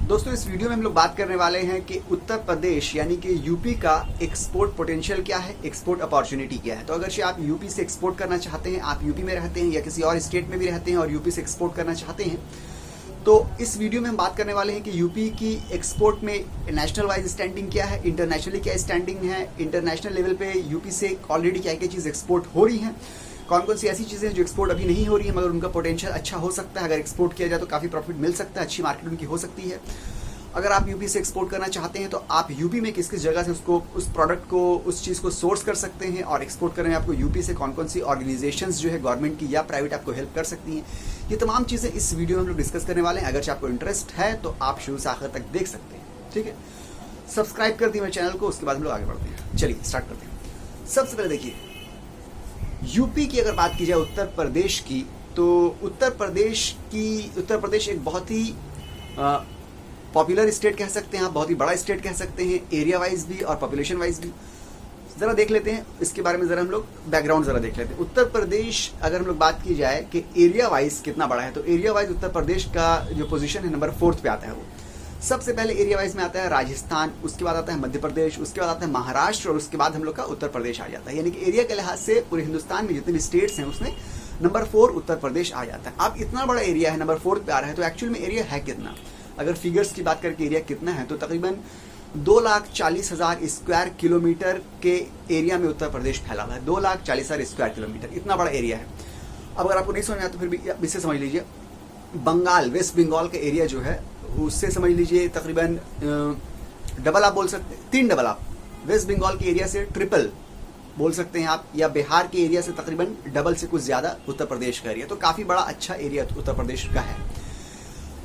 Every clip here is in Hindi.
दोस्तों इस वीडियो में हम लोग बात करने वाले हैं कि उत्तर प्रदेश यानी कि यूपी का एक्सपोर्ट पोटेंशियल क्या है, एक्सपोर्ट अपॉर्चुनिटी क्या है। तो अगर आप यूपी से एक्सपोर्ट करना चाहते हैं, आप यूपी में रहते हैं या किसी और स्टेट में भी रहते हैं और यूपी से एक्सपोर्ट करना चाहते हैं, तो इस वीडियो में हम बात करने वाले हैं कि यूपी की एक्सपोर्ट में नेशनल वाइज स्टैंडिंग क्या है, इंटरनेशनली क्या स्टैंडिंग है, इंटरनेशनल लेवल पे यूपी से ऑलरेडी क्या क्या चीज़ एक्सपोर्ट हो रही हैं, कौन कौन सी ऐसी चीज़ें जो एक्सपोर्ट अभी नहीं हो रही है मगर उनका पोटेंशियल अच्छा हो सकता है, अगर एक्सपोर्ट किया जाए तो काफ़ी प्रॉफिट मिल सकता है, अच्छी मार्केट उनकी हो सकती है। अगर आप यूपी से एक्सपोर्ट करना चाहते हैं तो आप यूपी में किस किस जगह से उसको उस प्रोडक्ट को उस चीज़ को सोर्स कर सकते हैं और एक्सपोर्ट करने में आपको यूपी से कौन कौन सी ऑर्गेनाइजेशंस जो है गवर्नमेंट की या प्राइवेट आपको हेल्प कर सकती हैं, ये तमाम चीज़ें इस वीडियो में हम लोग डिस्कस करने वाले हैं। अगर आपको इंटरेस्ट है तो आप शुरू से आखिर तक देख सकते हैं। ठीक है, सब्सक्राइब कर दिए मेरे चैनल को, उसके बाद हम लोग आगे बढ़ते हैं। चलिए स्टार्ट करते हैं। सबसे पहले देखिए, यूपी की अगर बात की जाए उत्तर प्रदेश की, तो उत्तर प्रदेश एक बहुत ही पॉपुलर स्टेट कह सकते हैं आप, बहुत ही बड़ा स्टेट कह सकते हैं, एरिया वाइज भी और पॉपुलेशन वाइज भी। ज़रा देख लेते हैं इसके बारे में, ज़रा हम लोग बैकग्राउंड ज़रा देख लेते हैं। उत्तर प्रदेश अगर हम लोग बात की जाए कि एरिया वाइज कितना बड़ा है, तो एरिया वाइज उत्तर प्रदेश का जो पोजीशन है नंबर 4 पे आता है। वो सबसे पहले एरिया वाइज में आता है राजस्थान, उसके बाद आता है मध्य प्रदेश, उसके बाद आता है महाराष्ट्र और उसके बाद हम लोग का उत्तर प्रदेश आ जाता है। यानी कि एरिया के लिहाज से पूरे हिंदुस्तान में जितने भी स्टेट्स हैं उसमें नंबर 4 उत्तर प्रदेश आ जाता है। अब इतना बड़ा एरिया है, नंबर 4 पे आ रहा है, तो एक्चुअल में एरिया है कितना? अगर फिगर्स की बात करके एरिया कितना है तो तकरीबन 2,40,000 स्क्वायर किलोमीटर के एरिया में उत्तर प्रदेश फैला हुआ है। 2,40,000 स्क्वायर किलोमीटर, इतना बड़ा एरिया है। अब अगर आपको नहीं समझ में आता तो फिर भी इससे समझ लीजिए, बंगाल, वेस्ट बंगाल का एरिया जो है उससे समझ लीजिए तकरीबन डबल आप बोल सकते हैं, 3 डबल आप वेस्ट बंगाल के एरिया से ट्रिपल बोल सकते हैं आप, या बिहार के एरिया से तकरीबन डबल से कुछ ज़्यादा उत्तर प्रदेश का एरिया। तो काफ़ी बड़ा अच्छा एरिया उत्तर प्रदेश का है।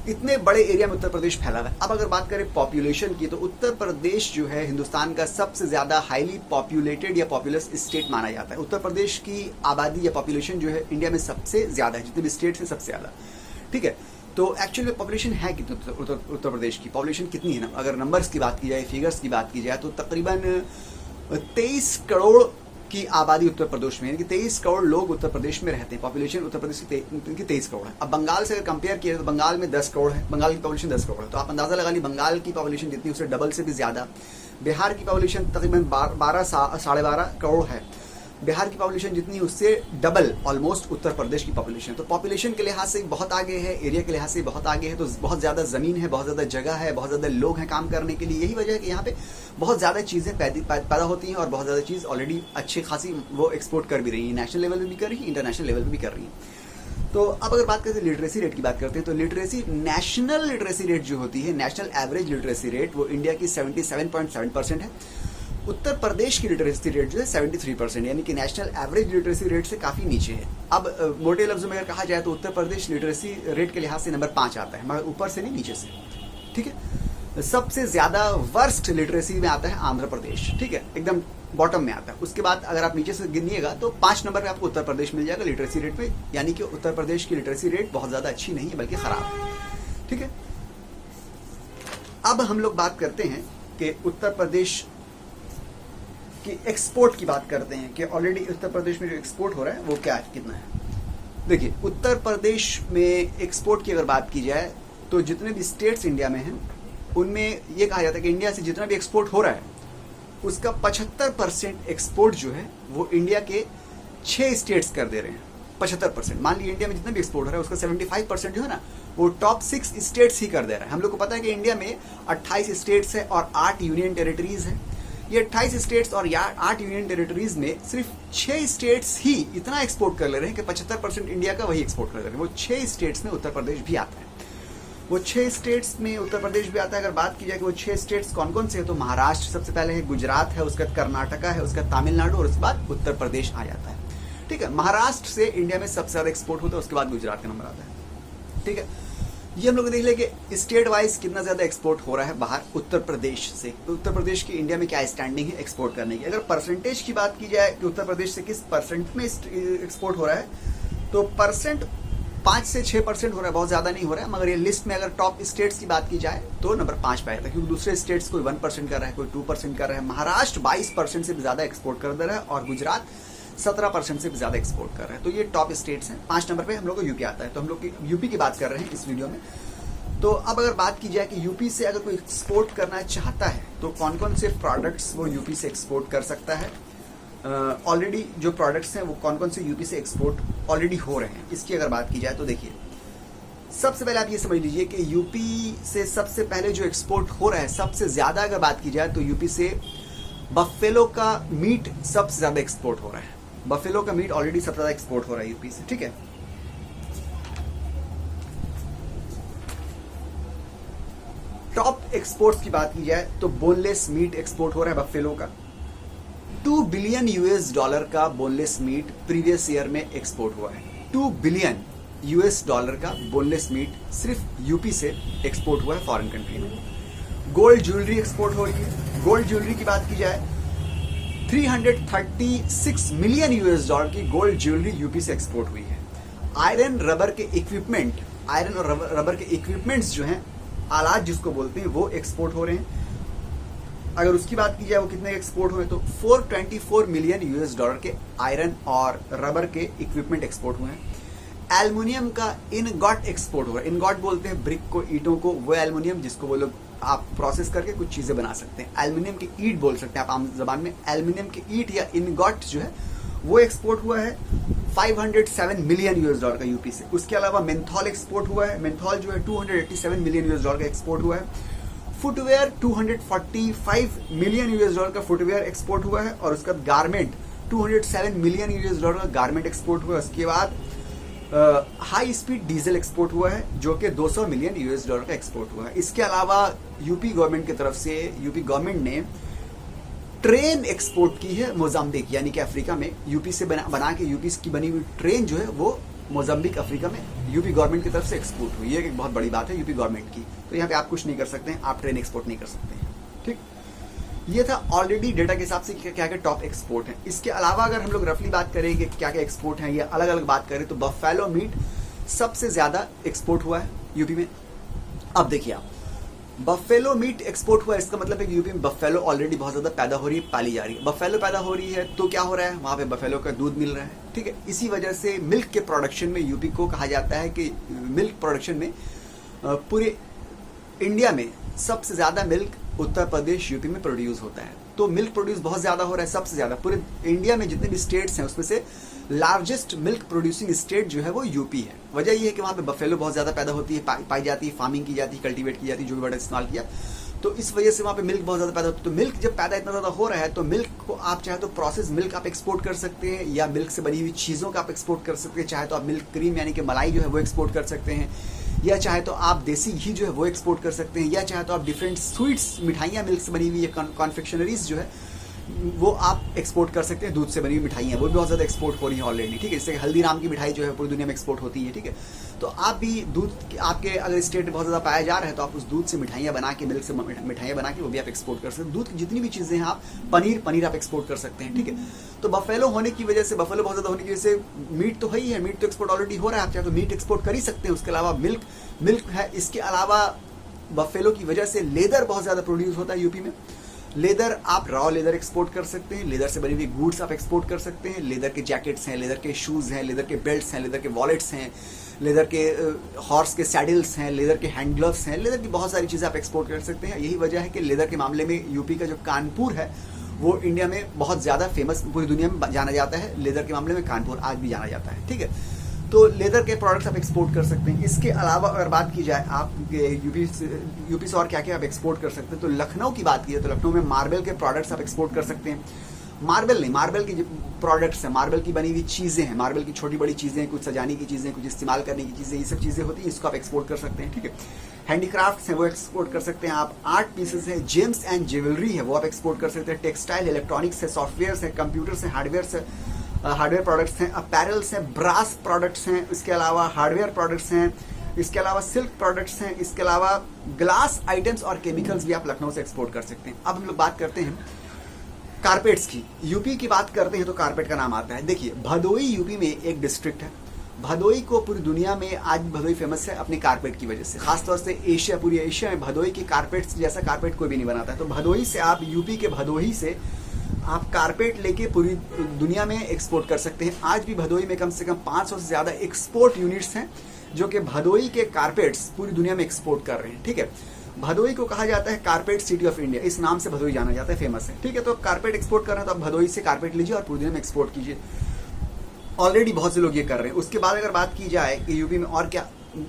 इतने बड़े एरिया में उत्तर प्रदेश फैला हुआ है। अब अगर बात करें पॉपुलेशन की, तो उत्तर प्रदेश जो है हिंदुस्तान का सबसे ज़्यादा हाईली पॉपुलेटेड या पॉपुलस स्टेट माना जाता है। उत्तर प्रदेश की आबादी या पॉपुलेशन जो है इंडिया में सबसे ज़्यादा है, जितने भी स्टेट्स हैं सबसे ज़्यादा। ठीक है, तो एक्चुअल में पॉपुलेशन है कितनी उत्तर प्रदेश की? पॉपुलेशन कितनी है ना, अगर नंबर्स की बात की जाए, फिगर्स की बात की जाए, तो तकरीबन 23 करोड़ की आबादी उत्तर प्रदेश में, यानी कि 23 करोड़ लोग उत्तर प्रदेश में रहते हैं। पॉपुलेशन उत्तर प्रदेश की 23 करोड़ है। अब बंगाल से अगर कंपेयर किया तो बंगाल में 10 करोड़ है, बंगाल की पॉपुलेशन 10 करोड़ है। तो आप अंदाजा लगा ली बंगाल की पॉपुलेशन जितनी उससे डबल से भी ज़्यादा। बिहार की पॉपुलेशन तकरीबन 12.5 करोड़ है। बिहार की पॉपुलेशन जितनी उससे डबल ऑलमोस्ट उत्तर प्रदेश की पॉपुलेशन। तो पॉपुलेशन के लिहाज से बहुत आगे है, एरिया के लिहाज से बहुत आगे है। तो बहुत ज़्यादा ज़मीन है, बहुत ज़्यादा जगह है, बहुत ज़्यादा लोग हैं काम करने के लिए। यही वजह है कि यहाँ पे बहुत ज़्यादा चीज़ें पैदा होती हैं और बहुत ज़्यादा चीज़ ऑलरेडी अच्छी खासी वो एक्सपोर्ट कर भी रही है, नेशनल लेवल पर भी कर रही है, इंटरनेशनल लेवल पर भी कर रही है। तो अब अगर बात करते हैं लिटरेसी रेट की बात करते हैं, तो नेशनल लिटरेसी रेट जो होती है, नेशनल एवरेज लिटरेसी रेट, वो इंडिया की 77.7% है। उत्तर प्रदेश की लिटरेसी रेट जो है 73%, यानी कि नेशनल एवरेज लिटरेसी रेट से काफ़ी नीचे है। अब मोटे लफ्ज़ों में अगर कहा जाए तो उत्तर प्रदेश लिटरेसी रेट के लिहाज से नंबर 5 आता है, मगर ऊपर से नहीं, नीचे से। ठीक है, सबसे ज़्यादा वर्स्ट लिटरेसी में आता है आंध्र प्रदेश। ठीक है, एकदम बॉटम में आता है। उसके बाद अगर आप नीचे से गिनिएगा तो 5 नंबर पे आपको उत्तर प्रदेश मिल जाएगा लिटरेसी रेट में, यानी कि उत्तर प्रदेश की लिटरेसी रेट बहुत ज़्यादा अच्छी नहीं है बल्कि ख़राब है। ठीक है, अब हम लोग बात करते हैं कि उत्तर प्रदेश कि एक्सपोर्ट की बात करते हैं कि ऑलरेडी उत्तर प्रदेश में जो एक्सपोर्ट हो रहा है वो क्या है, कितना है। देखिए, उत्तर प्रदेश में एक्सपोर्ट की अगर बात की जाए तो जितने भी स्टेट्स इंडिया में हैं उनमें ये कहा जाता है कि इंडिया से जितना भी एक्सपोर्ट हो रहा है उसका 75% एक्सपोर्ट जो है वो इंडिया के 6 स्टेट्स कर दे रहे हैं। 75%, मान लीजिए इंडिया में जितना भी एक्सपोर्ट हो रहा है उसका 75% जो है ना वो टॉप 6 स्टेट्स ही कर दे रहा है। हम लोग को पता है कि इंडिया में 28 स्टेट्स है और 8 यूनियन टेरिटरीज है। ये 28 स्टेट्स और 8 यूनियन टेरिटरीज में सिर्फ 6 स्टेट्स ही इतना एक्सपोर्ट कर ले रहे हैं कि 75% इंडिया का वही एक्सपोर्ट कर ले रहे हैं। वो 6 स्टेट्स में उत्तर प्रदेश भी आता है। वो 6 स्टेट्स में उत्तर प्रदेश भी आता है। अगर बात की जाए कि वो 6 स्टेट्स कौन कौन से हैं, तो महाराष्ट्र सबसे पहले है, गुजरात है, उसका कर्नाटका है, उसका तमिलनाडु और उसके बाद उत्तर प्रदेश आ जाता है। ठीक है, महाराष्ट्र से इंडिया में सबसे ज़्यादा एक्सपोर्ट होता है, उसके बाद गुजरात का नंबर आता है। ठीक है, ये हम लोग देख लें कि स्टेट वाइज कितना ज़्यादा एक्सपोर्ट हो रहा है बाहर उत्तर प्रदेश से। तो उत्तर प्रदेश की इंडिया में क्या स्टैंडिंग है एक्सपोर्ट करने की। अगर परसेंटेज की बात की जाए कि उत्तर प्रदेश से किस परसेंट में एक्सपोर्ट हो रहा है, तो परसेंट 5 से 6% हो रहा है, बहुत ज़्यादा नहीं हो रहा है। मगर ये लिस्ट में अगर टॉप स्टेट्स की बात की जाए तो नंबर 5 पे आता है, क्योंकि दूसरे स्टेट्स कोई 1% कर रहा है, कोई 2% कर रहा है। महाराष्ट्र 22% से भी ज़्यादा एक्सपोर्ट कर दे रहा है और गुजरात 17% से भी ज़्यादा एक्सपोर्ट कर रहे हैं। तो ये टॉप स्टेट्स हैं। 5 नंबर पे हम लोग को यूपी आता है। तो हम लोग यूपी की बात कर रहे हैं इस वीडियो में। तो अब अगर बात की जाए कि यूपी से अगर कोई एक्सपोर्ट करना चाहता है तो कौन कौन से प्रोडक्ट्स वो यूपी से एक्सपोर्ट कर सकता है, ऑलरेडी जो प्रोडक्ट्स हैं वो कौन कौन से यूपी से एक्सपोर्ट ऑलरेडी हो रहे हैं, इसकी अगर बात की जाए तो देखिए सबसे पहले आप ये समझ लीजिए कि यूपी से सबसे पहले जो एक्सपोर्ट हो रहा है सबसे ज़्यादा अगर बात की जाए तो यूपी से बफेलो का मीट सबसे ज़्यादा एक्सपोर्ट हो रहा है। बफेलो का मीट ऑलरेडी सबसे ज़्यादा एक्सपोर्ट हो रहा है यूपी से, ठीक है। टॉप एक्सपोर्ट्स की बात की जाए तो बोनलेस मीट एक्सपोर्ट हो रहा है बफेलो का। 2 बिलियन यूएस डॉलर का बोनलेस मीट प्रीवियस ईयर में एक्सपोर्ट हुआ है। 2 बिलियन यूएस डॉलर का बोनलेस मीट सिर्फ यूपी से एक्सपोर्ट हुआ है फॉरेन कंट्री में। गोल्ड ज्वेलरी एक्सपोर्ट हो रही है। गोल्ड ज्वेलरी की बात की जाए 336 मिलियन यूएस डॉलर की गोल्ड ज्वेलरी यूपी से एक्सपोर्ट हुई है। आयरन रबर के इक्विपमेंट, आयरन और रबर के इक्विपमेंट्स जो हैं, आलात जिसको बोलते हैं, वो एक्सपोर्ट हो रहे हैं। अगर उसकी बात की जाए वो कितने एक्सपोर्ट हुए तो 424 मिलियन यूएस डॉलर के आयरन और रबर के इक्विपमेंट एक्सपोर्ट हुए हैं। एल्युमिनियम का इनगॉट एक्सपोर्ट हो रहा है। इनगॉट बोलते हैं ब्रिक को, ईंटों को, वो एल्युमिनियम जिसको वो लोग आप प्रोसेस करके कुछ चीजें बना सकते हैं। एल्युमिनियम की ईंट बोल सकते हैं आप आम जबान में। एल्युमिनियम की ईंट या इनगॉट जो है वो एक्सपोर्ट हुआ है 507 मिलियन यूएस डॉलर का यूपी से। उसके अलावा मेंथॉल एक्सपोर्ट हुआ है। मेंथॉल जो है 287 मिलियन यूएस डॉलर का एक्सपोर्ट हुआ है। फुटवेयर 245 मिलियन यूएस डॉलर का फुटवेयर एक्सपोर्ट हुआ है। और उसका गारमेंट 207 मिलियन यूएस डॉलर का गारमेंट एक्सपोर्ट हुआ है। उसके बाद हाई स्पीड डीजल एक्सपोर्ट हुआ है जो कि 200 मिलियन यूएस डॉलर का एक्सपोर्ट हुआ है। इसके अलावा यूपी गवर्नमेंट की तरफ से यूपी गवर्नमेंट ने ट्रेन एक्सपोर्ट की है मोजाम्बिक, यानी कि अफ्रीका में यूपी से बना के यूपी की बनी हुई ट्रेन जो है वो मोजाम्बिक अफ्रीका में यूपी गवर्नमेंट की तरफ से एक्सपोर्ट हुई है। एक बहुत बड़ी बात है यूपी गवर्नमेंट की। तो यहाँ पे आप कुछ नहीं कर सकते हैं, आप ट्रेन एक्सपोर्ट नहीं कर सकते हैं, ठीक। ये था ऑलरेडी डेटा के हिसाब से क्या क्या टॉप एक्सपोर्ट है। इसके अलावा अगर हम लोग रफली बात करें कि क्या क्या एक्सपोर्ट है या अलग अलग बात करें तो बफेलो मीट सबसे ज्यादा एक्सपोर्ट हुआ है यूपी में। अब देखिए आप, बफेलो मीट एक्सपोर्ट हुआ है, इसका मतलब है कि यूपी में बफेलो ऑलरेडी बहुत ज्यादा पैदा हो रही है, पाली जा रही है। बफेलो पैदा हो रही है तो क्या हो रहा है, वहां पे बफेलो का दूध मिल रहा है, ठीक है। इसी वजह से मिल्क के प्रोडक्शन में यूपी को कहा जाता है कि मिल्क प्रोडक्शन में पूरे इंडिया में सबसे ज्यादा मिल्क उत्तर प्रदेश यूपी में प्रोड्यूस होता है। तो मिल्क प्रोड्यूस बहुत ज्यादा हो रहा है, सबसे ज्यादा पूरे इंडिया में जितने भी स्टेट्स हैं उसमें से लार्जेस्ट मिल्क प्रोड्यूसिंग स्टेट जो है वो यूपी है। वजह यह है कि वहां पे बफेलो बहुत ज्यादा पैदा होती है, पाई जाती है, फार्मिंग की जाती है, कल्टीवेट की जाती है, जो भी वर्ड इस्तेमाल किया, तो इस वजह से वहां पे मिल्क बहुत ज्यादा पैदा होती है। तो मिल्क जब पैदा इतना ज्यादा हो रहा है तो मिल्क को आप चाहे तो प्रोसेस मिल्क आप एक्सपोर्ट कर सकते हैं, या मिल्क से बनी हुई चीजों का आप एक्सपोर्ट कर सकते हैं। चाहे तो आप मिल्क क्रीम यानी कि मलाई जो है वो एक्सपोर्ट कर सकते हैं, या चाहे तो आप देसी घी जो है वो एक्सपोर्ट कर सकते हैं, या चाहे तो आप डिफरेंट स्वीट्स, मिठाइयाँ मिल्क से बनी हुई या कॉन्फेक्शनरीज जो है वो आप एक्सपोर्ट कर सकते हैं। दूध से बनी हुई मिठाइयाँ वो भी बहुत ज़्यादा एक्सपोर्ट हो रही है ऑलरेडी, ठीक है। जैसे हल्दीराम की मिठाई जो है पूरी दुनिया में एक्सपोर्ट होती है, ठीक है। तो आप भी दूध, आपके अगर स्टेट में बहुत ज़्यादा पाया जा रहा है तो आप उस दूध से मिठाइयाँ बना के, मिल्क से मिठाइयाँ बना के वो भी आप एक्सपोर्ट कर सकते हैं। दूध की जितनी भी चीज़ें हैं, आप पनीर आप एक्सपोर्ट कर सकते हैं, ठीक है। तो बफेलो होने की वजह से, बफेलो बहुत ज़्यादा होने की वजह से मीट तो है ही है, मीट तो एक्सपोर्ट ऑलरेडी हो रहा है, आप चाहे तो मीट एक्सपोर्ट कर ही सकते हैं। उसके अलावा मिल्क है। इसके अलावा बफेलो की वजह से लेदर बहुत ज़्यादा प्रोड्यूस होता है यूपी में। लेदर, आप रॉ लेदर एक्सपोर्ट कर सकते हैं, लेदर से बनी हुई गुड्स आप एक्सपोर्ट कर सकते हैं। लेदर के जैकेट्स हैं, लेदर के शूज़ हैं, लेदर के बेल्ट्स हैं, लेदर के वॉलेट्स हैं, लेदर के हॉर्स के सैडल्स हैं, लेदर के हैंड ग्लव्स हैं, लेदर की बहुत सारी चीज़ें आप एक्सपोर्ट कर सकते हैं। यही वजह है कि लेदर के मामले में यूपी का जो कानपुर है वो इंडिया में बहुत ज़्यादा फेमस, पूरी दुनिया में जाना जाता है। लेदर के मामले में कानपुर आज भी जाना जाता है, ठीक है। तो लेदर के प्रोडक्ट्स आप एक्सपोर्ट कर सकते हैं। इसके अलावा अगर बात की जाए आप यूपी से और क्या क्या आप एक्सपोर्ट कर सकते हैं, तो लखनऊ की बात की है तो लखनऊ में मार्बल के प्रोडक्ट्स आप एक्सपोर्ट कर सकते हैं। मार्बल नहीं, मार्बल की जो प्रोडक्ट्स हैं, मार्बल की बनी हुई चीज़ें हैं, मार्बल की छोटी बड़ी चीज़ें, कुछ सजाने की चीज़ें, कुछ इस्तेमाल करने की चीज़ें, ये सब चीज़ें होती हैं, इसको आप एक्सपोर्ट कर सकते हैं, ठीक है। हैंडीक्राफ्ट्स हैं वो एक्सपोर्ट कर सकते हैं आप। आर्ट पीसेस हैं, जेम्स एंड ज्वेलरी है वो आप एक्सपोर्ट कर सकते हैं। टेक्सटाइल, इलेक्ट्रॉनिक्स है, सॉफ्टवेयर है, कंप्यूटर्स हैं, हार्डवेयर प्रोडक्ट्स हैं, अपैरल्स हैं, ब्रास प्रोडक्ट्स हैं, इसके अलावा हार्डवेयर प्रोडक्ट्स हैं, इसके अलावा सिल्क प्रोडक्ट्स हैं, इसके अलावा ग्लास आइटम्स और केमिकल्स भी आप लखनऊ से एक्सपोर्ट कर सकते हैं। अब हम लोग बात करते हैं कारपेट्स की। यूपी की बात करते हैं तो कारपेट का नाम आता है। देखिए, भदोई यूपी में एक डिस्ट्रिक्ट है। भदोई को पूरी दुनिया में आज भदोई फेमस है अपने कारपेट की वजह से, खासतौर से एशिया, पूरी एशिया में भदोई की कारपेट्स जैसा कारपेट कोई भी नहीं बनाता है। तो भदोई से आप, यूपी के भदोई से आप कारपेट लेके पूरी दुनिया में एक्सपोर्ट कर सकते हैं। आज भी भदोई में कम से कम 500 से ज़्यादा एक्सपोर्ट यूनिट्स हैं जो कि भदोई के कारपेट्स पूरी दुनिया में एक्सपोर्ट कर रहे हैं। ठीक है, भदोई को कहा जाता है कारपेट सिटी ऑफ इंडिया, इस नाम से भदोई जाना जाता है, फेमस है। ठीक है, तो कारपेट एक्सपोर्ट कर रहे हैं तो आप भदोई से कारपेट लीजिए और पूरी दुनिया में एक्सपोर्ट कीजिए। ऑलरेडी बहुत से लोग ये कर रहे हैं। उसके बाद अगर बात की जाए कि यूपी में और क्या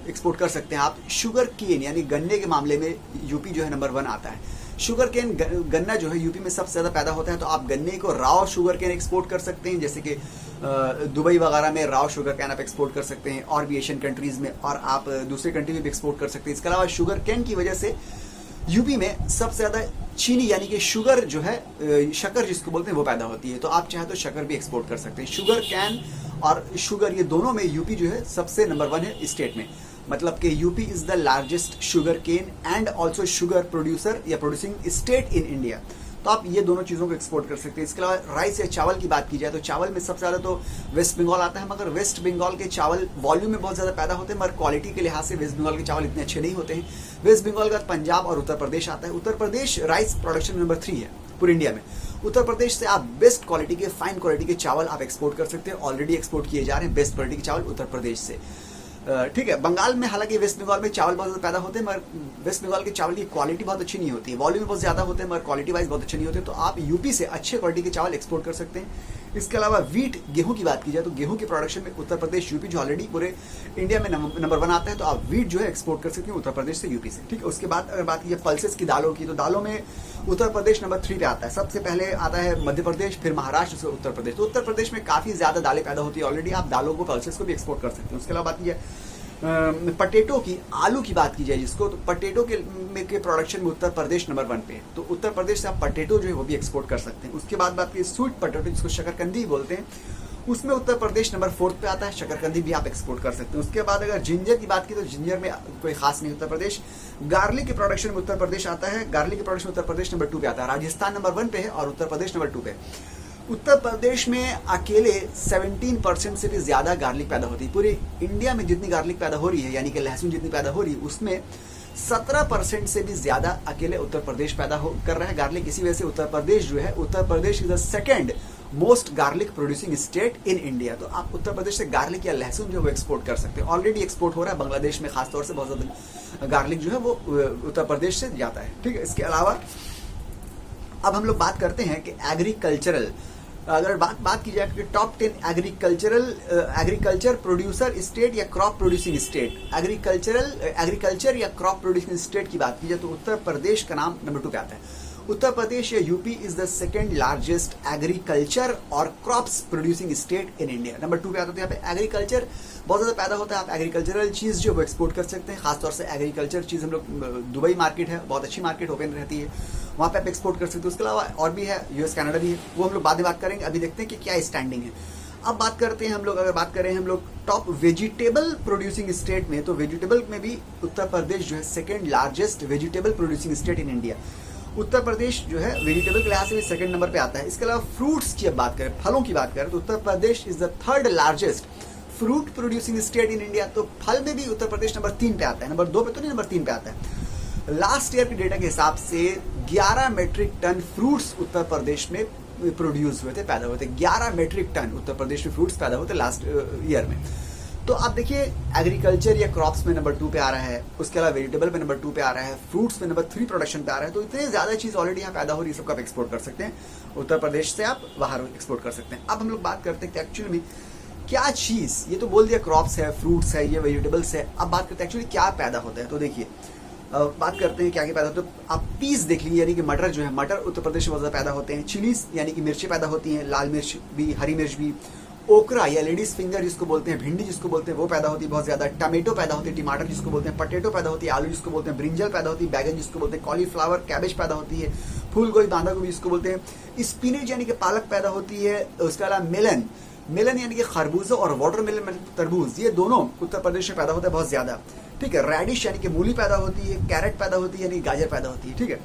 एक्सपोर्ट कर सकते हैं आप, शुगर केन यानी गन्ने के मामले में यूपी जो है नंबर 1 आता है। शुगर केन गन्ना जो है यूपी में सबसे ज़्यादा पैदा होता है, तो आप गन्ने को राव शुगर केन एक्सपोर्ट कर सकते हैं, जैसे कि दुबई वगैरह में राव शुगर कैन आप एक्सपोर्ट कर सकते हैं, और भी एशियन कंट्रीज़ में, और आप दूसरे कंट्री में भी एक्सपोर्ट कर सकते हैं। इसके अलावा शुगर केन की वजह से यूपी में सबसे ज़्यादा चीनी यानी कि शुगर जो है, शक्कर जिसको बोलते हैं, वो पैदा होती है। तो आप चाहे तो शक्कर भी एक्सपोर्ट कर सकते हैं। शुगर कैन और शुगर ये दोनों में यूपी जो है सबसे नंबर 1 है स्टेट में। मतलब कि UP is the largest sugar cane and also sugar producer या प्रोड्यूसिंग स्टेट इन इंडिया। तो आप ये दोनों चीज़ों को एक्सपोर्ट कर सकते हैं। इसके अलावा राइस या चावल की बात की जाए तो चावल में सबसे ज़्यादा तो वेस्ट बंगाल आता है, मगर वेस्ट बंगाल के चावल वॉल्यूम में बहुत ज़्यादा पैदा होते हैं, मगर क्वालिटी के लिहाज से वेस्ट बंगाल के चावल इतने अच्छे नहीं होते हैं। वेस्ट बंगाल का पंजाब और उत्तर प्रदेश आता है। उत्तर प्रदेश राइस प्रोडक्शन नंबर 3 है पूरे इंडिया में। उत्तर प्रदेश से आप बेस्ट क्वालिटी के, फाइन क्वालिटी के चावल आप एक्सपोर्ट कर सकते हैं। ऑलरेडी एक्सपोर्ट किए जा रहे हैं बेस्ट क्वालिटी के चावल उत्तर प्रदेश से। ठीक है, बंगाल में हालांकि वेस्ट बंगाल में चावल बहुत ज़्यादा पैदा होते हैं, मगर वेस्ट बंगाल के चावल की क्वालिटी बहुत अच्छी नहीं होती है। वॉल्यूम बहुत ज़्यादा होते हैं मगर क्वालिटी वाइज बहुत अच्छे नहीं होते। तो आप यूपी से अच्छे क्वालिटी के चावल एक्सपोर्ट कर सकते हैं। इसके अलावा वीट, गेहूं की बात की जाए तो गेहूं के प्रोडक्शन में उत्तर प्रदेश, यूपी जो ऑलरेडी पूरे इंडिया में नंबर 1 आता है, तो आप वीट जो है एक्सपोर्ट कर सकते हैं उत्तर प्रदेश से, यूपी से। ठीक है, उसके बाद अगर बात की जाए पल्सेस की, दालों की, तो दालों में उत्तर प्रदेश नंबर 3 पे आता है। सबसे पहले आता है मध्य प्रदेश, फिर महाराष्ट्र, से उत्तर प्रदेश। तो उत्तर प्रदेश में काफ़ी ज़्यादा दालें पैदा होती है ऑलरेडी, आप दालों को, पल्सेस को भी एक्सपोर्ट कर सकते हैं। उसके अलावा बात की जाए पटेटो की, आलू की बात की जाए जिसको, तो पटेटो के प्रोडक्शन में उत्तर प्रदेश नंबर 1 पे है। तो उत्तर प्रदेश से आप पटेटो जो है वो भी एक्सपोर्ट कर सकते हैं। उसके बाद बात की स्वीट पटेटो जिसको शकरकंदी बोलते हैं, उसमें उत्तर प्रदेश नंबर 4 पे आता है। शकरकंदी भी आप एक्सपोर्ट कर सकते हैं। उसके बाद अगर जिंजर की बात की तो जिंजर में कोई खास नहीं उत्तर प्रदेश। गार्लिक के प्रोडक्शन में उत्तर प्रदेश आता है। गार्लिक के प्रोडक्शन में उत्तर प्रदेश नंबर 2 पे आता है। राजस्थान नंबर 1 पे है और उत्तर प्रदेश नंबर 2 पे। उत्तर प्रदेश में अकेले 17% से भी ज़्यादा गार्लिक पैदा होती है। पूरे इंडिया में जितनी गार्लिक पैदा हो रही है, यानी कि लहसुन जितनी पैदा हो रही है, उसमें 17% से भी ज़्यादा अकेले उत्तर प्रदेश पैदा कर रहा है गार्लिक। इसी वजह से उत्तर प्रदेश जो है, Uttar Pradesh is the second most garlic producing state in India. तो आप उत्तर प्रदेश से गार्लिक या लहसुन जो है वो एक्सपोर्ट कर सकते हैं। ऑलरेडी एक्सपोर्ट हो रहा है बांग्लादेश में, खासतौर से बहुत ज़्यादा गार्लिक जो है वो उत्तर प्रदेश से जाता है। ठीक है, इसके अलावा अब हम लोग बात करते हैं कि एग्रीकल्चरल, अगर बात की जाए कि टॉप 10 एग्रीकल्चर प्रोड्यूसर स्टेट या क्रॉप प्रोड्यूसिंग स्टेट, एग्रीकल्चर या क्रॉप प्रोड्यूसिंग स्टेट की बात की जाए तो उत्तर प्रदेश का नाम नंबर 2 पे आता है। उत्तर प्रदेश या UP is the second largest agriculture और crops producing state in India. Number 2 पे आता है। तो यहाँ पे एग्रीकल्चर बहुत ज़्यादा पैदा होता है। आप एग्रीकल्चरल चीज़ जो वो एक्सपोर्ट कर सकते हैं। खासतौर से एग्रीकल्चर चीज़ हम लोग, दुबई मार्केट है, बहुत अच्छी मार्केट ओपन रहती है, वहाँ पे आप एक्सपोर्ट कर सकते हैं। उसके अलावा और भी है, यूएस कनाडा भी है, वो हम लोग बाद में बात करेंगे। अभी देखते हैं कि क्या स्टैंडिंग है। अब बात करते हैं हम लोग, अगर बात करें हम लोग टॉप वेजिटेबल प्रोड्यूसिंग स्टेट में, तो वेजिटेबल में भी उत्तर प्रदेश जो है second largest vegetable producing state in India. Uttar Pradesh जो है वेजिटेबल के लिहाज से भी सेकंड नंबर पे आता है। इसके अलावा फ्रूट्स की अब बात करें, फलों की बात करें, तो Uttar Pradesh is the third largest fruit producing state in India. तो फल में भी उत्तर प्रदेश नंबर 3 पे आता है, नंबर 2 पे तो नहीं, नंबर 3 पे आता है। लास्ट ईयर के डेटा के हिसाब से 11 मेट्रिक टन फ्रूट्स उत्तर प्रदेश में प्रोड्यूस हुए थे, पैदा हुए थे। 11 मेट्रिक टन उत्तर प्रदेश में फ्रूट्स पैदा हुए थे लास्ट ईयर में। तो आप देखिए एग्रीकल्चर या क्रॉप्स में नंबर 2 पे आ रहा है, उसके अलावा वेजिटेबल में नंबर 2 पे आ रहा है, फ्रूट्स में नंबर 3 प्रोडक्शन पे आ रहा है। तो इतने ज़्यादा चीज़ ऑलरेडी यहाँ पैदा हो रही है, सबको आप एक्सपोर्ट कर सकते हैं। उत्तर प्रदेश से आप बाहर एक्सपोर्ट कर सकते हैं। अब हम लोग बात करते हैं कि एक्चुअली में क्या चीज़, ये तो बोल दिया क्रॉप्स है, फ्रूट्स है, ये वेजिटेबल्स है। अब बात करते हैं एक्चुअली क्या पैदा होता है। तो देखिए बात करते हैं क्या क्या पैदा होता है। तो आप पीस देख लीजिए, यानी कि मटर जो है, मटर उत्तर प्रदेश में बहुत ज़्यादा पैदा होते हैं। चिलीज यानी कि मिर्ची पैदा होती हैं, लाल मिर्च भी, हरी मिर्च भी। ओकरा या लेडीज फिंगर जिसको बोलते हैं, भिंडी जिसको बोलते हैं, वो पैदा होती है बहुत ज़्यादा। टमेटो पैदा होती है, टमाटर जिसको बोलते हैं, पटेटो पैदा होती है, आलू जिसको बोलते हैं, ब्रिंजल पैदा होती है, बैगन जिसको बोलते हैं, कॉलीफ्लावर, कैबेज पैदा होती है, फूल गोभी, बांधा गोभी जिसको बोलते हैं, स्पिनच यानी कि पालक पैदा होती है। उसके अलावा मेलन यानी कि खरबूजा और वाटरमेलन तरबूज, ये दोनों उत्तर प्रदेश में पैदा होता है बहुत ज़्यादा। ठीक है, रेडिश यानी कि मूली पैदा होती है, कैरेट पैदा होती है, यानी गाजर पैदा होती है। ठीक है,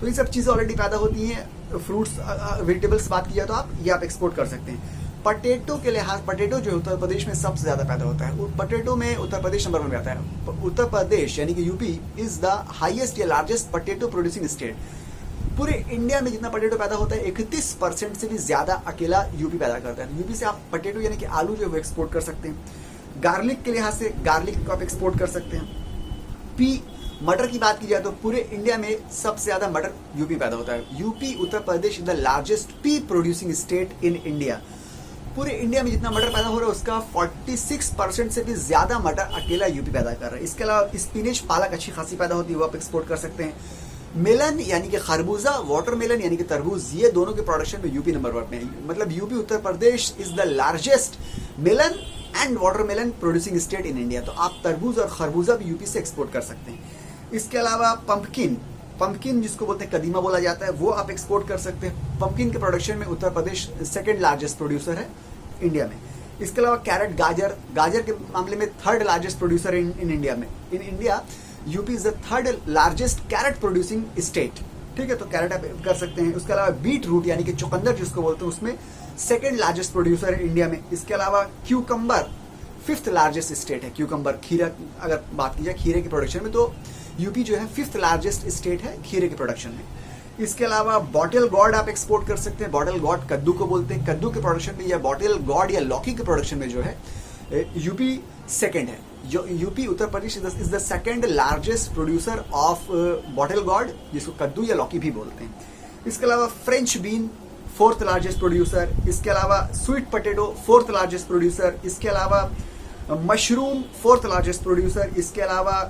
तो ये सब चीज़ें ऑलरेडी पैदा होती हैं। फ्रूट्स, वेजिटेबल्स बात की जाए तो आप एक्सपोर्ट कर सकते हैं। पटेटो के लिहाज, पटेटो जो उत्तर प्रदेश में सबसे ज़्यादा पैदा होता है। पटेटो में उत्तर प्रदेश नंबर 1 पे आता है। उत्तर प्रदेश यानी कि यूपी इज द हाईएस्ट या लार्जेस्ट पटेटो प्रोड्यूसिंग स्टेट। पूरे इंडिया में जितना पटेटो पैदा होता है 31% से भी ज़्यादा अकेला यूपी पैदा करता है। यूपी से आप पटेटो यानी कि आलू जो है वो एक्सपोर्ट कर सकते हैं। गार्लिक के लिहाज से गार्लिक को आप एक्सपोर्ट कर सकते हैं। पी, मटर की बात की जाए तो पूरे इंडिया में सबसे ज्यादा मटर यूपी पैदा होता है। UP, Uttar Pradesh is the largest P producing state in India. पूरे इंडिया में जितना मटर पैदा हो रहा है उसका 46% से भी ज्यादा मटर अकेला यूपी पैदा कर रहा है। इसके अलावा स्पिनिच, पालक अच्छी खासी पैदा होती है, वो आप एक्सपोर्ट कर सकते हैं। मेलन यानी कि खरबूजा, वाटरमेलन यानी कि तरबूज, ये दोनों के प्रोडक्शन में यूपी नंबर 1 में है। मतलब UP, Uttar Pradesh is the largest melon and watermelon producing state in India. तो आप तरबूज और खरबूजा भी यूपी से एक्सपोर्ट कर सकते हैं। इसके अलावा पंपकिन जिसको बोलते हैं कदीमा बोला जाता है, वो आप एक्सपोर्ट कर सकते हैं। पंपकिन के प्रोडक्शन में Uttar Pradesh second largest producer है इंडिया में। इसके अलावा कैरेट, गाजर के मामले में third largest producer in India में। In India UP is the third largest carrot producing state. ठीक है, तो कैरेट आप कर सकते हैं। उसके अलावा बीट रूट यानी कि चुकंदर जिसको बोलते हैं, उसमें सेकंड लार्जेस्ट प्रोड्यूसर है इंडिया में। इसके अलावा क्यूकम्बर फिफ्थ लार्जेस्ट स्टेट है। क्यूकम्बर, खीरा, अगर बात की जाए खीरे की प्रोडक्शन में तो यूपी जो है फिफ्थ लार्जेस्ट स्टेट है खीरे के प्रोडक्शन में। इसके अलावा बॉटल गॉड आप एक्सपोर्ट कर सकते हैं। बॉटल गॉड कद्दू को बोलते हैं। कद्दू के प्रोडक्शन में या बॉटल गॉड या लौकी के प्रोडक्शन में जो है यूपी सेकंड है। जो UP, Uttar Pradesh is the second largest producer of bottle God, जिसको कद्दू या लौकी भी बोलते हैं। इसके अलावा French bean fourth largest producer. इसके अलावा sweet potato fourth largest producer. इसके अलावा मशरूम फोर्थ लार्जेस्ट प्रोड्यूसर। इसके अलावा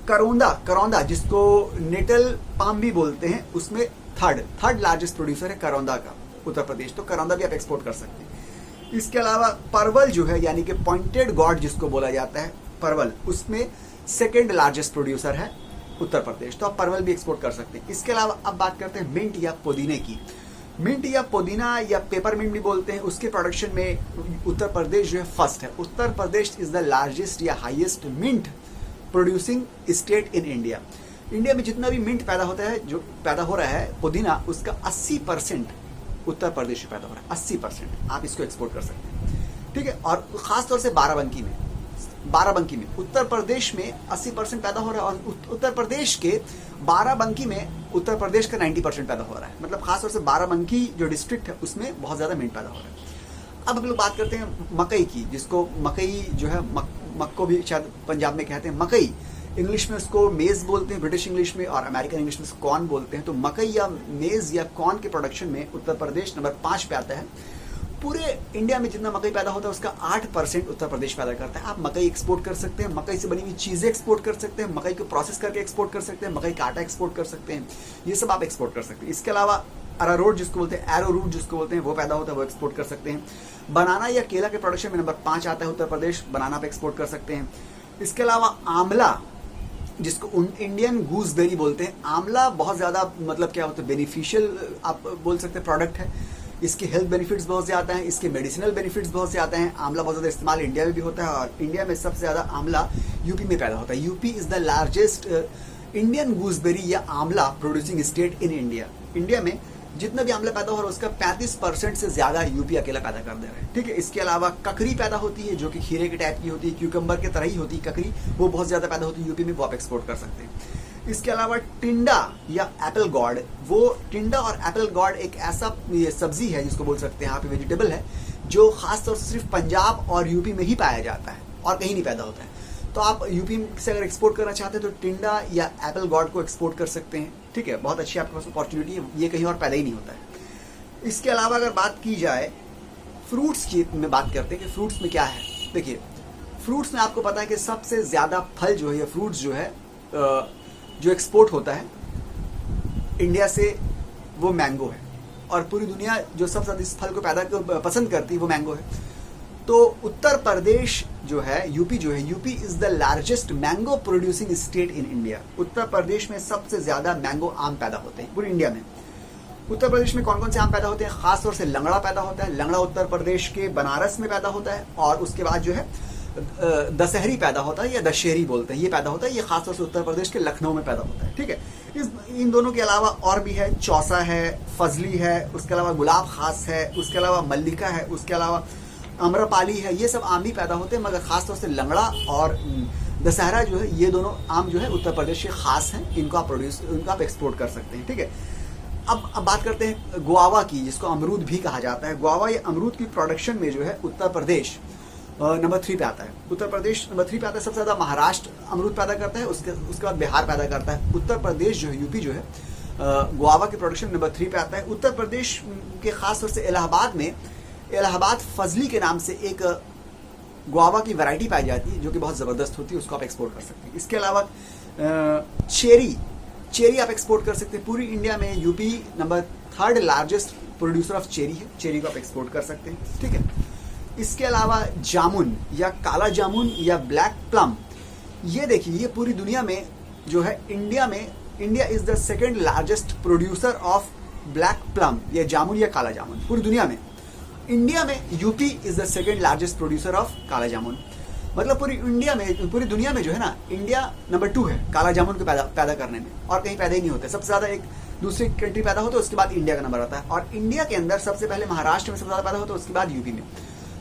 करौंदा जिसको नेटल पाम भी बोलते हैं, उसमें थर्ड लार्जेस्ट प्रोड्यूसर है करौंदा का उत्तर प्रदेश। तो करौंदा भी आप एक्सपोर्ट कर सकते हैं। इसके अलावा परवल जो है यानी कि पॉइंटेड गॉड जिसको बोला जाता है, परवल, उसमें सेकेंड लार्जेस्ट प्रोड्यूसर है उत्तर प्रदेश। तो आप परवल भी एक्सपोर्ट कर सकते हैं। इसके अलावा अब बात करते हैं मिंट या पुदीने की। मिंट या पुदीना या पेपरमिंट भी बोलते हैं, उसके प्रोडक्शन में उत्तर प्रदेश जो है फर्स्ट है। Uttar Pradesh is the largest या highest mint producing state in India. India में जितना भी मिंट पैदा होता है, जो पैदा हो रहा है पुदीना, उसका 80% उत्तर प्रदेश में पैदा हो रहा है। 80% आप इसको एक्सपोर्ट कर सकते हैं। ठीक है, और खासतौर से बाराबंकी में उत्तर प्रदेश में 80% पैदा हो रहा है, और उत्तर प्रदेश के बाराबंकी में उत्तर प्रदेश का 90% पैदा हो रहा है। मतलब खासतौर से बाराबंकी जो डिस्ट्रिक्ट है उसमें बहुत ज्यादा मिंट पैदा हो रहा है। अब हम लोग बात करते हैं मकई की, जिसको मकई जो है मक्को भी शायद पंजाब में कहते हैं। मकई इंग्लिश में उसको मेज बोलते हैं, ब्रिटिश इंग्लिश में, और अमेरिकन इंग्लिश में उसको कॉर्न बोलते हैं। तो मकई या मेज या कॉर्न के प्रोडक्शन में उत्तर प्रदेश नंबर 5 पे आता है। पूरे इंडिया में जितना मकई पैदा होता है उसका 8% उत्तर प्रदेश पैदा करता है। आप मकई एक्सपोर्ट कर सकते हैं, मकई से बनी हुई चीजें एक्सपोर्ट कर सकते हैं, मकई को प्रोसेस करके एक्सपोर्ट कर सकते हैं, मकई का आटा एक्सपोर्ट कर सकते हैं, ये सब आप एक्सपोर्ट कर सकते हैं। इसके अलावा अरारोट जिसको बोलते हैं, एरोरूट जिसको बोलते हैं, वो पैदा होता है, वो एक्सपोर्ट कर सकते हैं। बनाना या केला के प्रोडक्शन में नंबर 5 आता है उत्तर प्रदेश, बनाना आप एक्सपोर्ट कर सकते हैं। इसके अलावा आंवला जिसको इंडियन गूसबेरी बोलते हैं, आंवला बहुत ज्यादा मतलब क्या होता है, बेनिफिशियल आप बोल सकते हैं प्रोडक्ट है। इसके हेल्थ बेनिफिट्स बहुत ज्यादा हैं, इसके मेडिसिनल बेनिफिट्स बहुत ज्यादा हैं। आंवला बहुत ज्यादा इस्तेमाल इंडिया में भी होता है, और इंडिया में सबसे ज्यादा आंवला यूपी में पैदा होता है। UP is the largest Indian gooseberry या आंवला producing state in India. India में जितना भी आंवला पैदा हो रहा है उसका 35% से ज्यादा यूपी अकेला पैदा कर दे रहा है। ठीक है, इसके अलावा ककड़ी पैदा होती है जो कि खीरे के टाइप की होती है, क्यूकम्बर के तरह ही होती है ककड़ी, वो बहुत ज्यादा पैदा होती है यूपी में, वो आप एक्सपोर्ट कर सकते हैं। इसके अलावा टिंडा या एप्पल गॉड, वो टिंडा और एप्पल गॉड एक ऐसा सब्जी है जिसको बोल सकते हैं आप, वेजिटेबल है, जो खासतौर से सिर्फ पंजाब और यूपी में ही पाया जाता है और कहीं नहीं पैदा होता है। तो आप यूपी से अगर एक्सपोर्ट करना चाहते हैं तो टिंडा या एप्पल गॉड को एक्सपोर्ट कर सकते हैं। ठीक है, बहुत अच्छी आपके पास अपॉर्चुनिटी है, ये कहीं और पैदा ही नहीं होता है। इसके अलावा अगर बात की जाए फ्रूट्स की, में बात करते हैं कि फ्रूट्स में क्या है। देखिए, फ्रूट्स में आपको पता है कि सबसे ज्यादा फल जो है या फ्रूट्स जो है जो एक्सपोर्ट होता है इंडिया से, वो मैंगो है, और पूरी दुनिया जो सबसे ज्यादा इस फल को पसंद करती है वो मैंगो है। तो उत्तर प्रदेश जो है, यूपी जो है, UP is the largest mango producing state in India. Uttar Pradesh में सबसे ज्यादा मैंगो आम पैदा होते हैं पूरी इंडिया में। उत्तर प्रदेश में कौन कौन से आम पैदा होते हैं? खासतौर से लंगड़ा पैदा होता है, लंगड़ा उत्तर प्रदेश के बनारस में पैदा होता है, और उसके बाद जो है दशहरी पैदा होता है या दशहरी बोलते हैं, ये पैदा होता है, ये खासतौर से उत्तर प्रदेश के लखनऊ में पैदा होता है। ठीक है, इन दोनों के अलावा और भी है, चौसा है, फजली है, उसके अलावा गुलाब खास है, उसके अलावा मल्लिका है, उसके अलावा अम्रपाली है, ये सब आम भी पैदा होते हैं, मगर खासतौर से लंगड़ा और दशहरा जो है, ये दोनों आम जो है उत्तर प्रदेश के खास हैं, इनको आप एक्सपोर्ट कर सकते हैं। ठीक है, अब बात करते हैं गुआवा की, जिसको अमरूद भी कहा जाता है। गुआवा या अमरूद की प्रोडक्शन में जो है उत्तर प्रदेश नंबर 3 पे आता है। उत्तर प्रदेश नंबर 3 पे आता है। सबसे ज़्यादा महाराष्ट्र अमरूद पैदा करता है, उसके बाद बिहार पैदा करता है। उत्तर प्रदेश जो है, यूपी जो है, गुआवा की प्रोडक्शन नंबर 3 पे आता है। उत्तर प्रदेश के खास तौर से इलाहाबाद में इलाहाबाद फजली के नाम से एक गुआवा की वैरायटी पाई जाती है जो कि बहुत ज़बरदस्त होती है, उसको आप एक्सपोर्ट कर सकते हैं। इसके अलावा चेरी आप एक्सपोर्ट कर सकते हैं। पूरी इंडिया में UP number 3rd largest producer of cherry है। चेरी को आप एक्सपोर्ट कर सकते हैं, ठीक है। इसके अलावा जामुन या काला जामुन या ब्लैक प्लम, ये देखिए, ये पूरी दुनिया में जो है, India is the 2nd largest producer of black plum या जामुन या काला जामुन। पूरी दुनिया में इंडिया में UP is the 2nd largest producer of काला जामुन। मतलब पूरी दुनिया में जो है ना, इंडिया नंबर 2 है काला जामुन को पैदा करने में, और कहीं पैदा ही नहीं होते। सबसे ज्यादा एक दूसरी कंट्री पैदा होता है, उसके बाद इंडिया का नंबर आता है, और इंडिया के अंदर सबसे पहले महाराष्ट्र में सबसे ज्यादा पैदा होता है, उसके बाद यूपी में।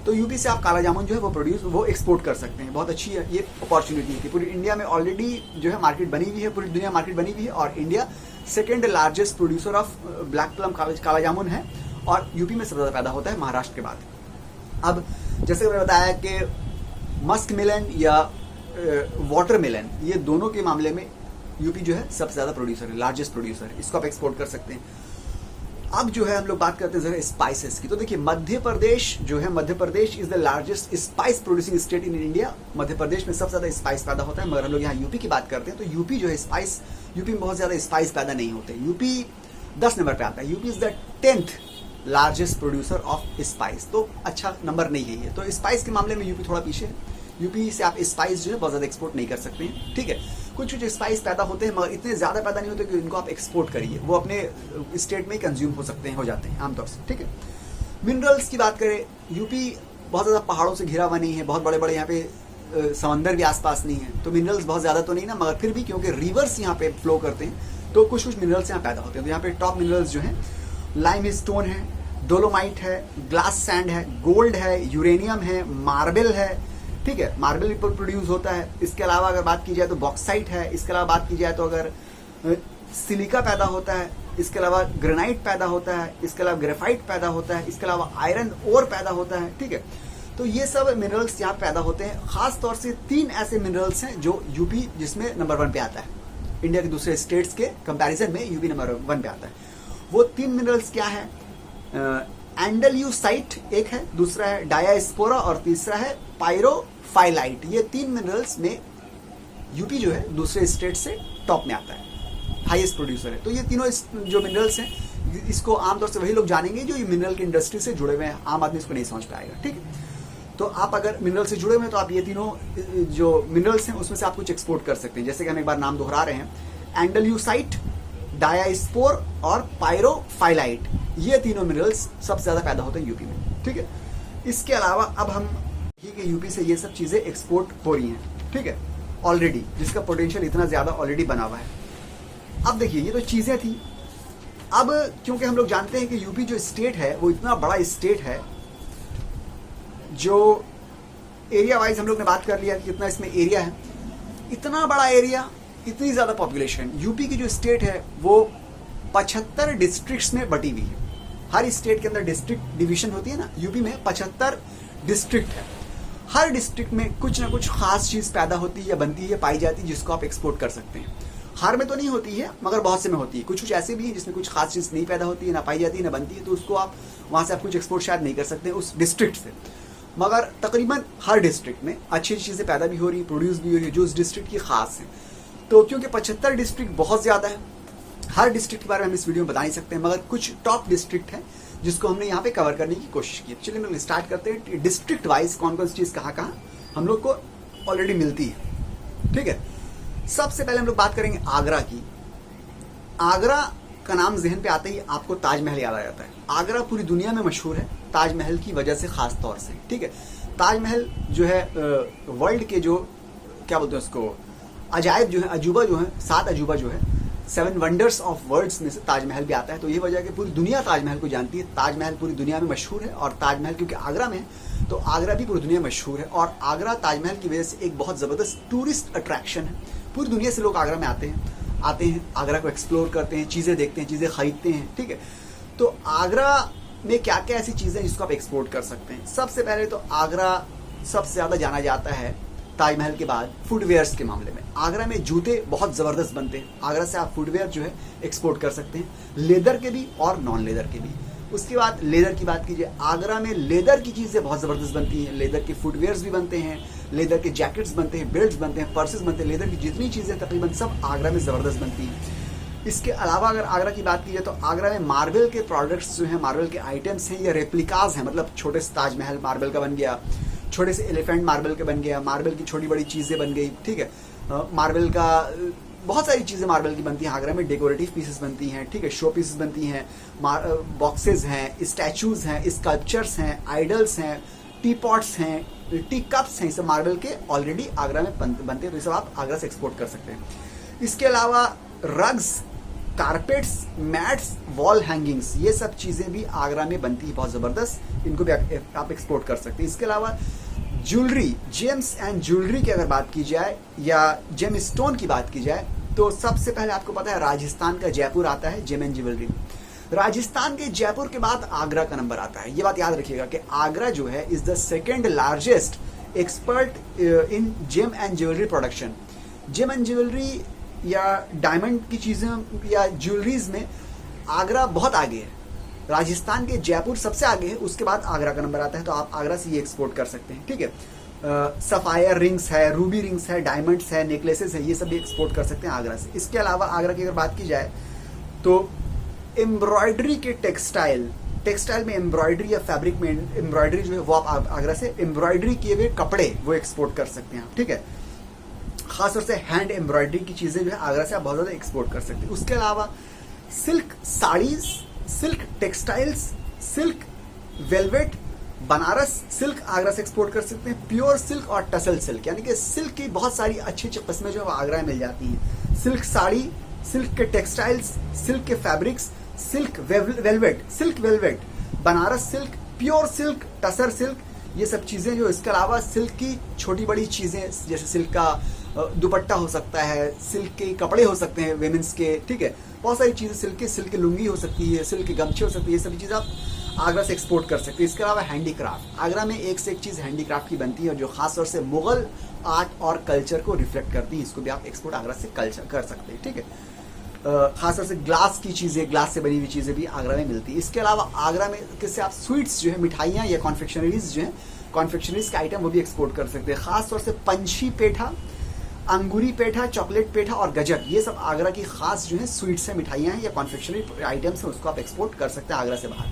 तो यूपी से आप काला जामुन जो है वो एक्सपोर्ट कर सकते हैं। बहुत अच्छी है ये अपॉर्चुनिटी है कि पूरी इंडिया में ऑलरेडी जो है मार्केट बनी हुई है, पूरी दुनिया मार्केट बनी हुई है, और India 2nd largest producer of black plum काला जामुन है, और यूपी में सबसे ज़्यादा पैदा होता है महाराष्ट्र के बाद। अब जैसे मैंने बताया कि मस्क मिलन या वाटर मिलन, ये दोनों के मामले में यूपी जो है सबसे ज़्यादा प्रोड्यूसर है, लार्जेस्ट प्रोड्यूसर है। इसको आप एक्सपोर्ट कर सकते हैं। अब जो है हम लोग बात करते हैं जरा स्पाइसेस की। तो देखिए, मध्य प्रदेश जो है, Madhya Pradesh is the largest spice producing state in India. Madhya Pradesh में सबसे ज्यादा स्पाइस पैदा होता है, मगर हम लोग यहाँ यूपी की बात करते हैं तो यूपी जो है यूपी में बहुत ज्यादा स्पाइस पैदा नहीं होते। यूपी 10 नंबर पे आता है। UP is the 10th largest producer of spice, तो अच्छा नंबर नहीं है ये। तो स्पाइस के मामले में यूपी थोड़ा पीछे है। यूपी से आप स्पाइस जो है बहुत ज्यादा एक्सपोर्ट नहीं कर सकते हैं, ठीक है। कुछ स्पाइस पैदा होते हैं, मगर इतने ज्यादा पैदा नहीं होते कि इनको आप एक्सपोर्ट करिए, वो अपने स्टेट में कंज्यूम हो जाते हैं आमतौर से, ठीक है। मिनरल्स की बात करें, यूपी बहुत ज्यादा पहाड़ों से घिरा हुआ नहीं है, बहुत बड़े बड़े यहाँ पे समंदर भी आसपास नहीं है, तो मिनरल्स बहुत ज्यादा तो नहीं ना, मगर फिर भी क्योंकि रिवर्स यहाँ पे फ्लो करते हैं तो कुछ मिनरल्स यहाँ पैदा होते हैं। तो यहाँ पे टॉप मिनरल्स जो है, लाइम स्टोन है, डोलोमाइट है, ग्लास सैंड है, गोल्ड है, यूरेनियम है, मार्बल है, ठीक है, मार्बल भी प्रोड्यूस होता है। इसके अलावा अगर बात की जाए तो बॉक्साइट है। इसके अलावा बात की जाए तो अगर सिलिका पैदा होता है, इसके अलावा ग्रेनाइट पैदा होता है, इसके अलावा ग्रेफाइट पैदा होता है, इसके अलावा आयरन ओर पैदा होता है, ठीक है। तो ये सब मिनरल्स यहाँ पैदा होते हैं। खास तौर से 3 ऐसे मिनरल्स हैं जो यूपी जिसमें नंबर 1 पे आता है। इंडिया के दूसरे स्टेट्स के कंपैरिजन में यूपी नंबर 1 पे आता है। वो 3 मिनरल्स क्या है? एंडलयूसाइट एक है, दूसरा है डायास्पोरा, और तीसरा है पायरोफाइलाइट। ये 3 मिनरल्स में यूपी जो है दूसरे स्टेट से टॉप में आता है, हाईएस्ट प्रोड्यूसर है। तो ये तीनों जो मिनरल्स हैं, इसको आमतौर से वही लोग जानेंगे जो ये मिनरल की इंडस्ट्री से जुड़े हुए हैं, आम आदमी इसको नहीं समझ पाएगा, ठीक है। तो आप अगर मिनरल से जुड़े हुए हैं तो आप ये तीनों जो मिनरल्स हैं उसमें से आप कुछ एक्सपोर्ट कर सकते हैं। जैसे कि हम एक बार नाम दोहरा रहे हैं, एंडलयूसाइट, डायास्पोर और पायरोफाइलाइट, ये तीनों मिनरल्स सबसे ज्यादा पैदा होते हैं यूपी में, ठीक है। इसके अलावा अब हम कि यूपी से ये सब चीजें एक्सपोर्ट हो रही हैं, ठीक है, ऑलरेडी, जिसका पोटेंशियल इतना ज्यादा ऑलरेडी बना हुआ है। अब देखिए, ये तो चीजें थी। अब क्योंकि हम लोग जानते हैं कि यूपी जो स्टेट है वो इतना बड़ा स्टेट है, जो एरिया वाइज हम लोग ने बात कर लिया कि कितना इसमें एरिया है, इतना बड़ा एरिया, इतनी ज्यादा पॉपुलेशन। यूपी की जो स्टेट है वो 75 डिस्ट्रिक्ट्स में बटी हुई है। हर स्टेट के अंदर डिस्ट्रिक्ट डिवीजन होती है ना, यूपी में 75 डिस्ट्रिक्ट है। हर डिस्ट्रिक्ट में कुछ ना कुछ खास चीज पैदा होती है या बनती है, पाई जाती है, जिसको आप एक्सपोर्ट कर सकते हैं। हर में तो नहीं होती है, मगर बहुत से में होती है। कुछ ऐसे भी है जिसमें कुछ खास चीज नहीं पैदा होती है, ना पाई जाती है, ना बनती है, तो उसको आप वहां से आप कुछ एक्सपोर्ट शायद नहीं कर सकते उस डिस्ट्रिक्ट से। मगर तकरीबन हर डिस्ट्रिक्ट में अच्छी चीजें पैदा भी हो रही है, प्रोड्यूस भी हो रही है, जो उस डिस्ट्रिक्ट की खास है। तो क्योंकि 75 डिस्ट्रिक्ट बहुत ज्यादा है, हर डिस्ट्रिक्ट के बारे में हम इस वीडियो में बता नहीं सकते, मगर कुछ टॉप डिस्ट्रिक्ट है जिसको हमने यहाँ पे कवर करने की कोशिश की। चलिए हम लोग स्टार्ट करते हैं। डिस्ट्रिक्ट वाइज कौन कौन सी चीज कहाँ हम लोग को ऑलरेडी मिलती है, ठीक है। सबसे पहले हम लोग बात करेंगे आगरा की। आगरा का नाम जहन पे आते ही आपको ताजमहल याद आ जाता है। आगरा पूरी दुनिया में मशहूर है ताजमहल की वजह से, खास तौर से, ठीक है। ताजमहल जो है वर्ल्ड के जो क्या बोलते हैं उसको, अजायब जो है, अजूबा जो है, 7 अजूबा जो है, 7 वंडर्स ऑफ वर्ल्ड्स में से ताजमहल भी आता है। तो ये वजह है कि पूरी दुनिया ताजमहल को जानती है। ताजमहल पूरी दुनिया में मशहूर है, और ताजमहल क्योंकि आगरा में है तो आगरा भी पूरी दुनिया में मशहूर है। और आगरा ताजमहल की वजह से एक बहुत जबरदस्त टूरिस्ट अट्रैक्शन है। पूरी दुनिया से लोग आगरा में आते हैं, आगरा को एक्सप्लोर करते हैं, चीजें देखते हैं, चीजें खरीदते हैं, ठीक है। तो आगरा में क्या क्या ऐसी चीजें हैं जिसको आप एक्सपोर्ट कर सकते हैं? सबसे पहले तो आगरा सबसे ज़्यादा जाना जाता है ताजमहल के बाद फुटवेयर्स के मामले में। आगरा में जूते बहुत ज़बरदस्त बनते हैं। आगरा से आप फुटवेयर जो है एक्सपोर्ट कर सकते हैं, लेदर के भी और नॉन लेदर के भी। उसके बाद लेदर की बात कीजिए, आगरा में लेदर की चीज़ें बहुत ज़बरदस्त बनती हैं। लेदर के फुटवेयर्स भी बनते हैं, लेदर के जैकेट्स बनते हैं, बेल्ट्स बनते हैं, पर्सेस बनते हैं। लेदर की जितनी चीज़ें तकरीबन सब आगरा में ज़बरदस्त बनती हैं। इसके अलावा अगर आगरा की बात की जाए तो आगरा में मार्बल के प्रोडक्ट्स जो हैं, मार्बल के आइटम्स हैं या रेप्लिकाज हैं, मतलब छोटे से ताजमहल मार्बल का बन गया, छोटे से एलिफेंट मार्बल का बन गया, मार्बल की छोटी बड़ी चीज़ें बन गई, ठीक है। मार्बल का बहुत सारी चीज़ें मार्बल की बनती हैं आगरा में। डेकोरेटिव पीसेस बनती हैं, ठीक है, शो पीसेस बनती हैं, बॉक्सेस हैं, स्टैचूज़ हैं, स्कल्पचर्स हैं, आइडल्स हैं, टी पॉट्स हैं, टी कप्स हैं, ये सब मार्बल के ऑलरेडी आगरा में बनते हैं। तो ये सब आप आगरा से एक्सपोर्ट कर सकते हैं। इसके अलावा rugs, carpets, mats, wall hangings, ये सब चीज़ें भी आगरा में बनती है बहुत ज़बरदस्त। इनको भी आप एक्सपोर्ट कर सकते हैं। इसके अलावा ज्वेलरी, जेम्स एंड ज्वेलरी की अगर बात की जाए या जेम स्टोन की बात की जाए तो सबसे पहले आपको पता है राजस्थान का जयपुर आता है जेम एंड ज्वेलरी। राजस्थान के जयपुर के बाद आगरा का नंबर आता है। ये बात याद रखिएगा कि आगरा जो है is the second largest expert in gem and jewellery production. Gem and jewellery या डायमंड की चीज़ें या ज्वेलरीज में आगरा बहुत आगे है। राजस्थान के जयपुर सबसे आगे है, उसके बाद आगरा का नंबर आता है। तो आप आगरा से ये एक्सपोर्ट कर सकते हैं, ठीक है। सफायर रिंग्स है, रूबी रिंग्स है, डायमंड्स है, नेकलेसेस है, ये सब भी एक्सपोर्ट कर सकते हैं आगरा से। इसके अलावा आगरा की अगर बात की जाए तो एम्ब्रॉयडरी के टेक्सटाइल में एम्ब्रॉयडरी या फैब्रिक में एम्ब्रॉयडरी जो है वो आप आगरा से एम्ब्रॉयडरी किए हुए कपड़े वो एक्सपोर्ट कर सकते हैं, ठीक है। खासतौर से हैंड एम्ब्रॉयडरी की चीज़ें जो है आगरा से आप बहुत ज़्यादा एक्सपोर्ट कर सकते हैं। उसके अलावा silk saris, silk textiles, silk velvet, Banaras silk Agra से एक्सपोर्ट कर सकते हैं। प्योर सिल्क और टसल सिल्क, यानी कि सिल्क की बहुत सारी अच्छी अच्छी किस्में जो है आगरा में मिल जाती हैं। सिल्क साड़ी, सिल्क के टेक्सटाइल्स, सिल्क के fabrics, silk velvet, Banaras silk, pure silk, tussar silk, ये सब चीज़ें जो। इसके अलावा सिल्क की छोटी बड़ी चीज़ें जैसे सिल्क का दुपट्टा हो सकता है, सिल्क के कपड़े हो सकते हैं वेमेंस के, ठीक है। बहुत सारी चीज़ें सिल्क की लुंगी हो सकती है, सिल्क की गमछी हो सकती है, ये सभी चीज़ आप आगरा से एक्सपोर्ट कर सकते हैं। इसके अलावा हैंडीक्राफ्ट, आगरा में एक से एक चीज़ हैंडीक्राफ्ट की बनती है और जो खासतौर से मुगल आर्ट और कल्चर को रिफ्लेक्ट करती है, इसको भी आप एक्सपोर्ट आगरा से कल्चर कर सकते हैं, ठीक है। खासतौर से ग्लास की चीज़ें, ग्लास से बनी हुई चीज़ें भी आगरा में मिलती है। इसके अलावा आगरा में किससे आप स्वीट्स जो है, मिठाइयाँ या कॉन्फेक्शनरीज जो है, कॉन्फेक्शनरीज के आइटम वो भी एक्सपोर्ट कर सकते हैं। खासतौर से पंछी पेठा, अंगूरी पेठा, चॉकलेट पेठा और गजक, ये सब आगरा की खास जो है स्वीट्स हैं, मिठाइयाँ हैं या कॉन्फेक्शनरी आइटम्स हैं, उसको आप एक्सपोर्ट कर सकते हैं आगरा से बाहर,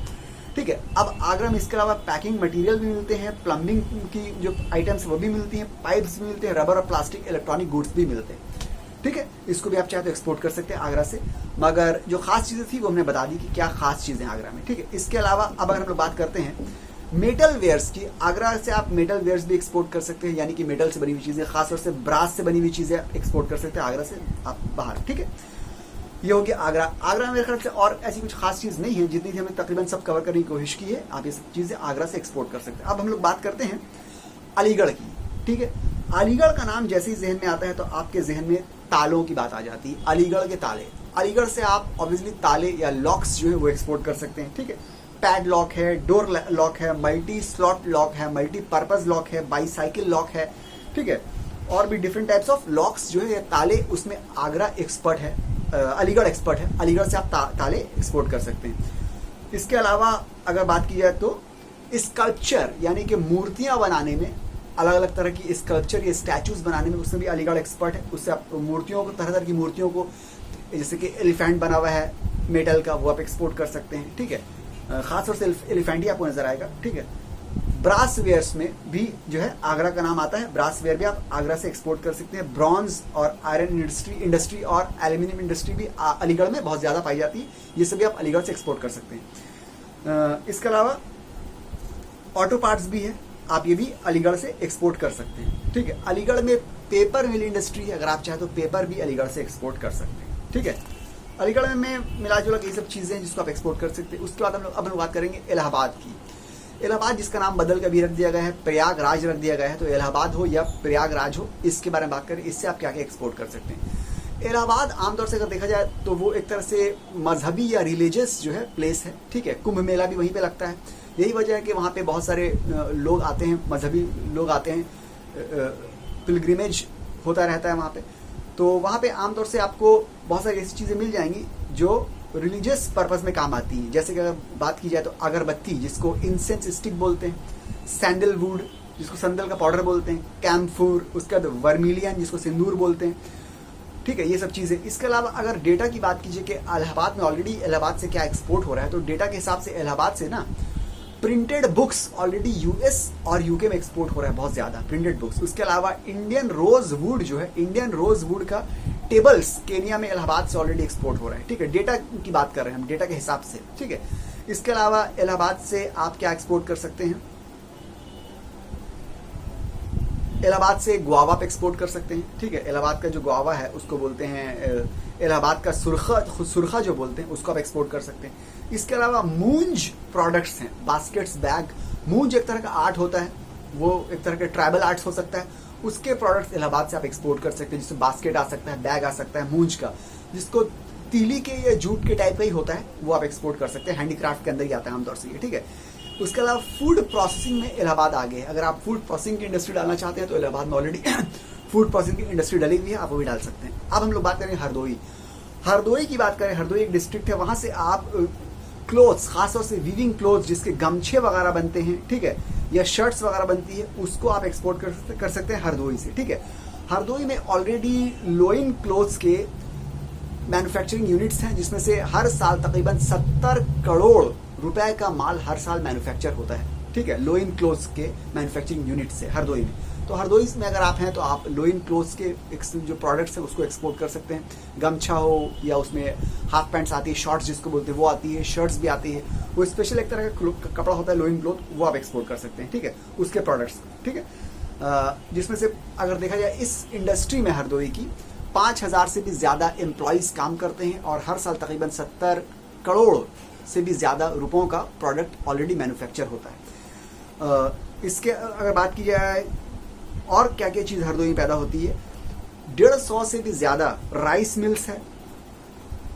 ठीक है। अब आगरा में इसके अलावा पैकिंग मटेरियल भी मिलते हैं, प्लम्बिंग की जो आइटम्स वो भी मिलती हैं, पाइप्स भी मिलते हैं, रबर और प्लास्टिक इलेक्ट्रॉनिक गुड्स भी मिलते हैं, ठीक है। इसको भी आप चाहे तो एक्सपोर्ट कर सकते हैं आगरा से। मगर जो खास चीज़ें थी वो हमने बता दी कि क्या खास चीज़ें आगरा में, ठीक है। इसके अलावा अब अगर हम लोग बात करते हैं मेटल वेयर्स की, आगरा से आप मेटल वेयर्स भी एक्सपोर्ट कर सकते हैं, यानी कि मेटल से बनी हुई चीज़ें, खासतौर से ब्रास से बनी हुई चीज़ें एक्सपोर्ट कर सकते हैं आगरा से आप बाहर, ठीक है। ये हो गया आगरा। आगरा मेरे ख्याल से और ऐसी कुछ खास चीज़ नहीं है, जितनी थी हमने तकरीबन सब कवर करने की कोशिश की है। आप ये सब चीज़ें आगरा से एक्सपोर्ट कर सकते हैं। अब हम लोग बात करते हैं अलीगढ़ की, ठीक है। अलीगढ़ का नाम जैसे ही जहन में आता है तो आपके जहन में तालों की बात आ जाती है। अलीगढ़ के ताले, अलीगढ़ से आप ऑब्वियसली ताले या लॉक्स जो है वो एक्सपोर्ट कर सकते हैं, ठीक है। पैड लॉक है, डोर लॉक है, मल्टी स्लॉट लॉक है, मल्टी पर्पज लॉक है, बाईसाइकिल लॉक है, ठीक है। और भी डिफरेंट टाइप्स ऑफ लॉक्स जो है ताले, उसमें आगरा एक्सपर्ट है, अलीगढ़ एक्सपर्ट है। अलीगढ़ से आप ताले एक्सपोर्ट कर सकते हैं। इसके अलावा अगर बात की जाए तो स्कल्पचर यानी कि मूर्तियाँ बनाने में, अलग अलग तरह की स्कल्पचर या स्टैचूज बनाने में, उसमें भी अलीगढ़ एक्सपर्ट है। उससे आप मूर्तियों को, तरह तरह की मूर्तियों को, जैसे कि एलिफेंट बना हुआ है मेटल का, वो आप एक्सपोर्ट कर सकते हैं, ठीक है। खासतौर से एलिफेंट ही आपको नजर आएगा, ठीक है। ब्रास वेयर्स में भी जो है आगरा का नाम आता है, ब्रास वेयर भी आप आगरा से एक्सपोर्ट कर सकते हैं। ब्रॉन्ज और आयरन इंडस्ट्री और एल्यूमिनियम इंडस्ट्री भी अलीगढ़ में बहुत ज़्यादा पाई जाती है, ये सभी आप अलीगढ़ से एक्सपोर्ट कर सकते हैं। इसके अलावा ऑटो पार्ट्स भी है, आप ये भी अलीगढ़ से एक्सपोर्ट कर सकते हैं, ठीक है। अलीगढ़ में पेपर मिल इंडस्ट्री है, अगर आप चाहें तो पेपर भी अलीगढ़ से एक्सपोर्ट कर सकते हैं, ठीक है। अलीगढ़ में मिला जुला के ये सब चीज़ें जिसको आप एक्सपोर्ट कर सकते हैं। उसके बाद हम लोग बात करेंगे इलाहाबाद की। इलाहाबाद जिसका नाम बदल कर भी रख दिया गया है, प्रयागराज रख दिया गया है, तो इलाहाबाद हो या प्रयागराज हो, इसके बारे में बात करें, इससे आप क्या क्या एक्सपोर्ट कर सकते हैं। इलाहाबाद आमतौर से अगर देखा जाए तो वो एक तरह से मजहबी या रिलीजियस जो है प्लेस है, ठीक है। कुंभ मेला भी वहीं पे लगता है, यही वजह है कि वहाँ पे बहुत सारे लोग आते हैं, मजहबी लोग आते हैं, पिलग्रिमेज होता रहता है वहाँ पे। तो वहाँ पे आमतौर से आपको बहुत सारी ऐसी चीज़ें मिल जाएंगी जो रिलीजियस पर्पस में काम आती हैं। जैसे कि अगर बात की जाए तो अगरबत्ती, जिसको इंसेंस स्टिक बोलते हैं, सैंडलवुड, जिसको संदल का पाउडर बोलते हैं, कैम्फूर, उसके बाद वर्मिलियन, जिसको सिंदूर बोलते हैं, ठीक है, ये सब चीज़ें। इसके अलावा अगर डेटा की बात कीजिए कि इलाहाबाद में ऑलरेडी इलाहाबाद से क्या एक्सपोर्ट हो रहा है, तो डेटा के हिसाब से इलाहाबाद से ना प्रिंटेड बुक्स ऑलरेडी यूएस और यूके में एक्सपोर्ट हो रहा है बहुत ज़्यादा, प्रिंटेड बुक्स। उसके अलावा इंडियन रोज वुड जो है, इंडियन रोज वुड का टेबल्स केनिया में इलाहाबाद से ऑलरेडी एक्सपोर्ट हो रहा है, ठीक है, डेटा की बात कर रहे हैं हम, डेटा के हिसाब से, ठीक है। इसके अलावा इलाहाबाद से आप क्या एक्सपोर्ट कर सकते हैं, इलाहाबाद से गुआवा पे एक्सपोर्ट कर सकते हैं, ठीक है। इलाहाबाद का जो गुआवा है उसको बोलते हैं, इलाहाबाद का सुरखा जो बोलते हैं उसको आप एक्सपोर्ट कर सकते हैं। इसके अलावा मूंज प्रोडक्ट्स हैं, बास्केट्स, बैग। मूंज एक तरह का आर्ट होता है, वो एक तरह का ट्राइबल आर्ट्स हो सकता है, उसके प्रोडक्ट्स इलाहाबाद से आप एक्सपोर्ट कर सकते हैं, जिससे बास्केट आ सकता है, बैग आ सकता है मूंज का, जिसको तीली के या जूट के टाइप का ही होता है, वो आप एक्सपोर्ट कर सकते हैं, हैंडीक्राफ्ट के अंदर ही आता है आमतौर से ये, ठीक है। उसके अलावा फूड प्रोसेसिंग में इलाहाबाद आगे है। अगर आप फूड प्रोसेसिंग की इंडस्ट्री डालना चाहते हैं तो इलाहाबाद में ऑलरेडी फूड प्रोसेसिंग की इंडस्ट्री डली हुई है, आप वो भी डाल सकते हैं। अब हम लोग बात करें हरदोई की बात करें, हरदोई एक डिस्ट्रिक्ट है, वहां से आप क्लोथ्स, खासतौर से वीविंग क्लोथ्स, जिसके गमछे वगैरह बनते हैं, ठीक है, या शर्ट्स वगैरह बनती है, उसको आप एक्सपोर्ट कर सकते हैं हरदोई से, ठीक है। हरदोई में ऑलरेडी लोइन क्लोथ्स के मैन्युफैक्चरिंग यूनिट्स हैं, जिसमें से हर साल तकरीबन 70 करोड़ रुपए का माल हर साल मैन्युफैक्चर होता है, ठीक है, लोइन क्लोथ्स के मैन्युफैक्चरिंग यूनिट से हरदोई में। तो हरदोई में अगर आप हैं तो आप लोइन क्लोथ्स के जो प्रोडक्ट्स हैं उसको एक्सपोर्ट कर सकते हैं। गमछा हो या उसमें हाफ पैंट्स आती है, शॉर्ट्स जिसको बोलते हैं वो आती है, शर्ट्स भी आती है, वो स्पेशल एक तरह का कपड़ा होता है लोइन क्लोथ, वो आप एक्सपोर्ट कर सकते हैं, ठीक है, उसके प्रोडक्ट्स, ठीक है। जिसमें से अगर देखा जाए इस इंडस्ट्री में हरदोई की 5000 से भी ज़्यादा एम्प्लॉयज़ काम करते हैं और हर साल तकरीबन 70 करोड़ से भी ज़्यादा रुपयों का प्रोडक्ट ऑलरेडी मैन्युफैक्चर होता है। इसके अगर बात की जाए और क्या क्या चीज़ हरदोई में पैदा होती है, 150 से भी ज़्यादा राइस मिल्स है,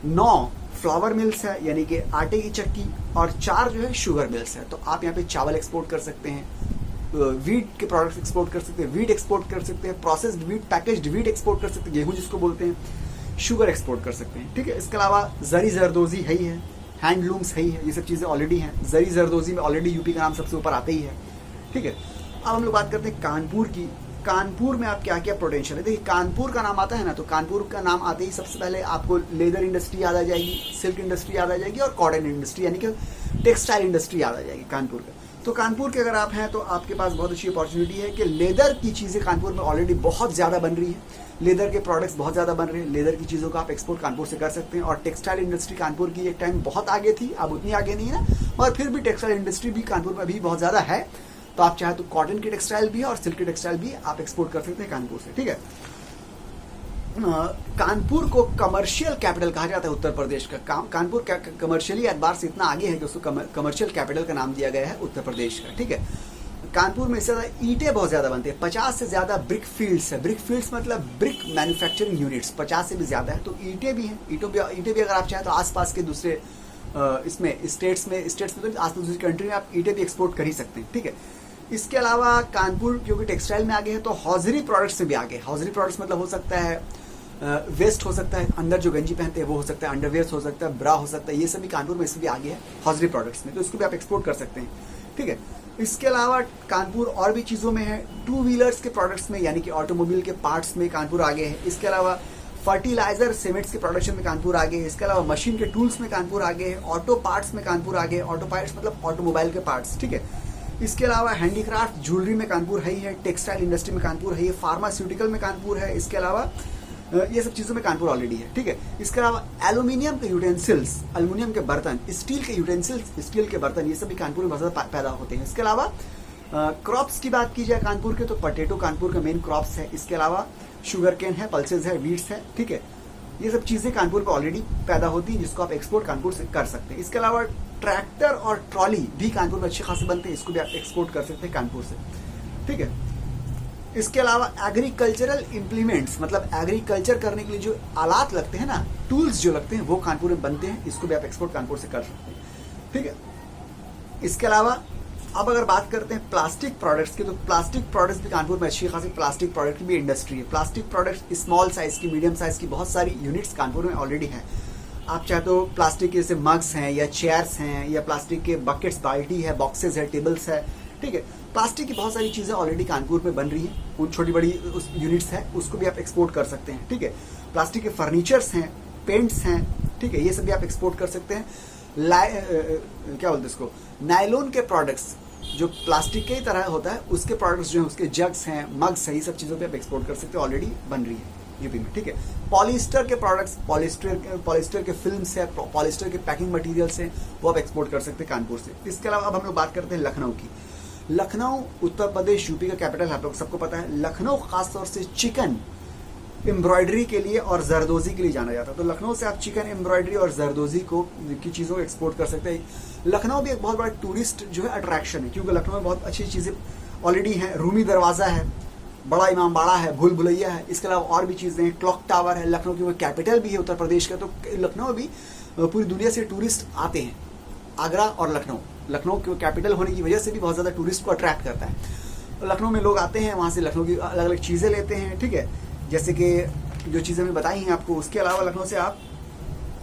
9 फ्लावर मिल्स है यानी कि आटे की चक्की, और 4 जो है शुगर मिल्स है। तो आप यहाँ पे चावल एक्सपोर्ट कर सकते हैं, वीट के प्रोडक्ट्स एक्सपोर्ट कर सकते हैं, वीट एक्सपोर्ट कर सकते हैं, processed wheat, packaged wheat export कर सकते हैं, गेहूं जिसको बोलते हैं, शुगर एक्सपोर्ट कर सकते हैं, ठीक है। इसके अलावा जरी जरदोजी है ही है, हैंडलूम्स है ही है, ये सब चीज़ें ऑलरेडी हैं। जरी जरदोजी में ऑलरेडी यूपी का नाम सबसे ऊपर आता ही है, ठीक है। अब हम लोग बात करते हैं कानपुर की। कानपुर में आप क्या क्या पोटेंशियल है, देखिए कानपुर का नाम आता है ना, तो कानपुर का नाम आते ही सबसे पहले आपको लेदर इंडस्ट्री याद आ जाएगी, सिल्क इंडस्ट्री याद आ जाएगी और कॉटन इंडस्ट्री यानी कि टेक्सटाइल इंडस्ट्री याद आ जाएगी कानपुर का। तो कानपुर के अगर आप हैं तो आपके पास बहुत अच्छी अपॉर्चुनिटी है कि लेदर की चीज़ें कानपुर में ऑलरेडी बहुत ज़्यादा बन रही है, लेदर के प्रोडक्ट्स बहुत ज़्यादा बन रहे हैं, लेदर की चीज़ों का आप एक्सपोर्ट कानपुर से कर सकते हैं। और टेक्सटाइल इंडस्ट्री कानपुर की एक टाइम बहुत आगे थी, अब उतनी आगे नहीं है ना, और फिर भी टेक्सटाइल इंडस्ट्री भी कानपुर में अभी बहुत ज़्यादा है। तो आप चाहे तो कॉटन की टेक्सटाइल भी है और सिल्क की टेक्सटाइल भी आप एक्सपोर्ट कर सकते हैं कानपुर से, ठीक है। कानपुर को कमर्शियल कैपिटल कहा जाता है उत्तर प्रदेश का। कानपुर कमर्शियली एतबार से इतना आगे है कि उसको कमर्शियल कैपिटल का नाम दिया गया है उत्तर प्रदेश का, ठीक है। कानपुर में इससे ज़्यादा ईंटें बहुत ज़्यादा बनते हैं, 50 से ज़्यादा ब्रिक फील्ड्स है। ब्रिक फील्ड्स मतलब ब्रिक मैन्युफैक्चरिंग यूनिट्स 50 से भी ज़्यादा है। तो ईंटें भी हैं, ईंटें भी अगर आप चाहें तो आसपास के दूसरे इसमें स्टेट्स में तो आसपास दूसरी कंट्री में आप ईंटें भी एक्सपोर्ट कर ही सकते हैं, ठीक है। इसके अलावा कानपुर क्योंकि टेक्सटाइल में आगे है तो हॉजरी प्रोडक्ट्स में भी आगे है। हॉजरी प्रोडक्ट्स मतलब हो सकता है वेस्ट हो सकता है, अंदर जो गंजी पहनते हैं वो हो सकता है, अंडरवेयर हो सकता है, ब्रा हो सकता है, ये सभी कानपुर में इससे भी आगे है हॉजरी प्रोडक्ट्स में, तो इसको भी आप एक्सपोर्ट कर सकते हैं, ठीक है। इसके अलावा कानपुर और भी चीज़ों में है, 2 व्हीलर्स के प्रोडक्ट्स में यानी कि ऑटोमोबाइल के पार्ट्स में कानपुर आगे है। इसके अलावा फर्टिलाइजर सीमेंट्स के प्रोडक्शन में कानपुर आगे है। इसके अलावा मशीन के टूल्स में कानपुर आगे है, ऑटो पार्ट्स में कानपुर आगे है, ऑटो पार्ट्स मतलब ऑटोमोबाइल के पार्ट्स, ठीक है। इसके अलावा हैंडीक्राफ्ट ज्वेलरी में कानपुर है ही है, टेक्सटाइल इंडस्ट्री में कानपुर है, फार्मास्यूटिकल में कानपुर है। इसके अलावा ये सब चीज़ों में कानपुर ऑलरेडी है, ठीक है। इसके अलावा एल्यूमिनियम के यूटेंसिल्स, एल्यूमिनियम के बर्तन, स्टील के यूटेंसिल्स, स्टील के बर्तन, ये सभी कानपुर में बहुत ज़्यादा पैदा होते हैं। इसके अलावा क्रॉप्स की बात की जाए कानपुर के तो पटेटो कानपुर का मेन क्रॉप्स है। इसके अलावा शुगर केन है, पल्सेज है, वीट्स है, ठीक है। ये सब चीज़ें कानपुर में ऑलरेडी पैदा होती हैं जिसको आप एक्सपोर्ट कानपुर से कर सकते हैं। इसके अलावा ट्रैक्टर और ट्रॉली भी कानपुर में अच्छे खासे बनते हैं, इसको भी आप एक्सपोर्ट कर सकते हैं कानपुर से, ठीक है। इसके अलावा एग्रीकल्चरल इम्प्लीमेंट्स मतलब एग्रीकल्चर करने के लिए जो आलात लगते हैं ना, टूल्स जो लगते हैं वो कानपुर में बनते हैं, इसको भी आप एक्सपोर्ट कानपुर से कर सकते हैं, ठीक है। इसके अलावा अब अगर बात करते हैं प्लास्टिक प्रोडक्ट्स की, तो प्लास्टिक प्रोडक्ट्स भी कानपुर में अच्छी खासी प्लास्टिक प्रोडक्ट की भी इंडस्ट्री है। प्लास्टिक प्रोडक्ट्स स्मॉल साइज़ की, मीडियम साइज़ की बहुत सारी यूनिट्स कानपुर में ऑलरेडी हैं। आप चाहे तो प्लास्टिक के जैसे मग्स हैं या चेयर्स हैं या प्लास्टिक के बकेट्स, बाल्टी है, बॉक्सेस है, टेबल्स है, ठीक है। प्लास्टिक की बहुत सारी चीज़ें ऑलरेडी कानपुर में बन रही हैं, उन छोटी बड़ी उस यूनिट्स हैं, उसको भी आप एक्सपोर्ट कर सकते हैं, ठीक है। प्लास्टिक के फर्नीचर्स हैं, पेंट्स हैं, ठीक है, ये सब भी आप एक्सपोर्ट कर सकते हैं। क्या बोलते हैं इसको, नायलॉन के प्रोडक्ट्स जो प्लास्टिक के ही तरह होता है, उसके प्रोडक्ट्स जो है, उसके जग्स हैं, मग्स हैं, ये सब चीज़ों पे आप एक्सपोर्ट कर सकते हैं, ऑलरेडी बन रही है यूपी में, ठीक है। पॉलिस्टर के प्रोडक्ट्स, पॉलिस्टर के फिल्म्स है, पॉलिस्टर के पैकिंग मटेरियल्स हैं, वो आप एक्सपोर्ट कर सकते हैं कानपुर से। इसके अलावा अब हम लोग बात करते हैं लखनऊ की। लखनऊ उत्तर प्रदेश यूपी का कैपिटल है, आप लोग सबको पता है। लखनऊ खासतौर से चिकन एम्ब्रॉयडरी के लिए और जरदोजी के लिए जाना जाता है, तो लखनऊ से आप चिकन एम्ब्रॉयडरी और जरदोजी की चीज़ों को एक्सपोर्ट कर सकते हैं। लखनऊ भी एक बहुत बड़ा टूरिस्ट जो है अट्रैक्शन है, क्योंकि लखनऊ में बहुत अच्छी चीज़ें ऑलरेडी हैं। रूमी दरवाज़ा है, बड़ा इमामबाड़ा है, भूल भुलैया है, इसके अलावा और भी चीज़ें हैं, क्लॉक टावर है। लखनऊ की वो कैपिटल भी है उत्तर प्रदेश का, तो लखनऊ भी पूरी दुनिया से टूरिस्ट आते हैं। आगरा और लखनऊ की कैपिटल होने की वजह से भी बहुत ज़्यादा टूरिस्ट को अट्रैक्ट करता है। लखनऊ में लोग आते हैं, वहाँ से लखनऊ की अलग अलग चीज़ें लेते हैं, ठीक है, जैसे कि जो चीज़ें मैं बताई हैं आपको। उसके अलावा लखनऊ से आप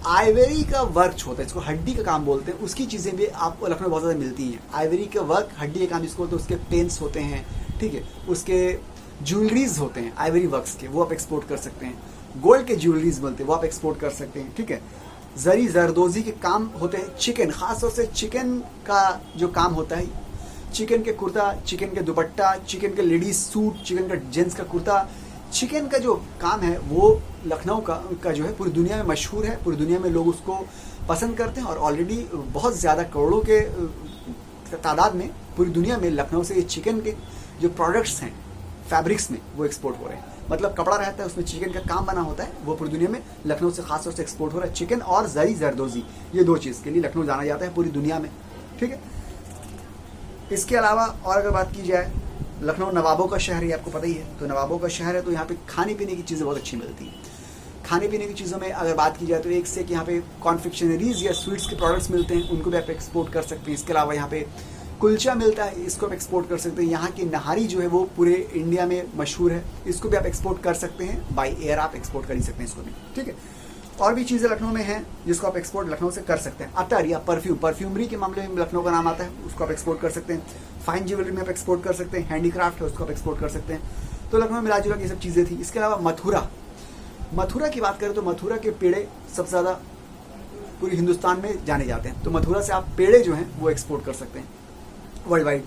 आइवरी का वर्क होता है, इसको हड्डी का काम बोलते हैं, उसकी चीज़ें भी आपको लखनऊ में बहुत ज़्यादा मिलती हैं। आइवरी का वर्क, हड्डी का काम जिसको बोलते हैं, उसके पेन्स होते हैं, ठीक है, उसके ज्वेलरीज होते हैं आइवरी वर्क्स के, वो आप एक्सपोर्ट कर सकते हैं। गोल्ड के ज्वेलरीज बोलते हैं, वो आप एक्सपोर्ट कर सकते हैं, ठीक है। जरी जरदोजी के काम होते हैं। चिकन, खासतौर से चिकन का जो काम होता है, चिकन के कुर्ता, चिकन के दुपट्टा, चिकन के लेडीज सूट, चिकन का जेंट्स का कुर्ता, चिकन का जो काम है वो लखनऊ का जो है पूरी दुनिया में मशहूर है। पूरी दुनिया में लोग उसको पसंद करते हैं और ऑलरेडी बहुत ज़्यादा करोड़ों के तादाद में पूरी दुनिया में लखनऊ से ये चिकन के जो प्रोडक्ट्स हैं फैब्रिक्स में, वो एक्सपोर्ट हो रहे हैं। मतलब कपड़ा रहता है, उसमें चिकन का काम बना होता है, वो पूरी दुनिया में लखनऊ से खासतौर से एक्सपोर्ट हो रहा है। चिकन और जरी जरदोजी, ये दो चीज़ के लिए लखनऊ जाना जाता है पूरी दुनिया में, ठीक है। इसके अलावा और अगर बात की जाए, लखनऊ नवाबों का शहर है, आपको पता ही है, तो नवाबों का शहर है, तो यहाँ पे खाने पीने की चीज़ें बहुत अच्छी मिलती हैं। खाने पीने की चीज़ों में अगर बात की जाए तो एक से कि यहाँ पे कॉन्फेक्शनरीज या स्वीट्स के प्रोडक्ट्स मिलते हैं, उनको भी आप एक्सपोर्ट कर सकते हैं। इसके अलावा यहाँ पे कुलचा मिलता है, इसको आप एक्सपोर्ट कर सकते हैं। यहाँ की नहारी जो है वो पूरे इंडिया में मशहूर है, इसको भी आप एक्सपोर्ट कर सकते हैं। बाई एयर आप एक्सपोर्ट कर ही सकते हैं इसको भी, ठीक है। और भी चीज़ें लखनऊ में हैं जिसको आप एक्सपोर्ट लखनऊ से कर सकते हैं। अतर या परफ्यूमरी के मामले में लखनऊ का नाम आता है, उसको आप एक्सपोर्ट कर सकते हैं। फाइन ज्वेलरी में आप एक्सपोर्ट कर सकते हैं। हैंडीक्राफ्ट है, उसको आप एक्सपोर्ट कर सकते हैं। तो लखनऊ में मिला जुला ये सब चीज़ें थी। इसके अलावा मथुरा की बात करें तो मथुरा के पेड़े सबसे ज़्यादा पूरी हिंदुस्तान में जाने जाते हैं, तो मथुरा से आप पेड़े जो हैं वो एक्सपोर्ट कर सकते हैं वर्ल्ड वाइड।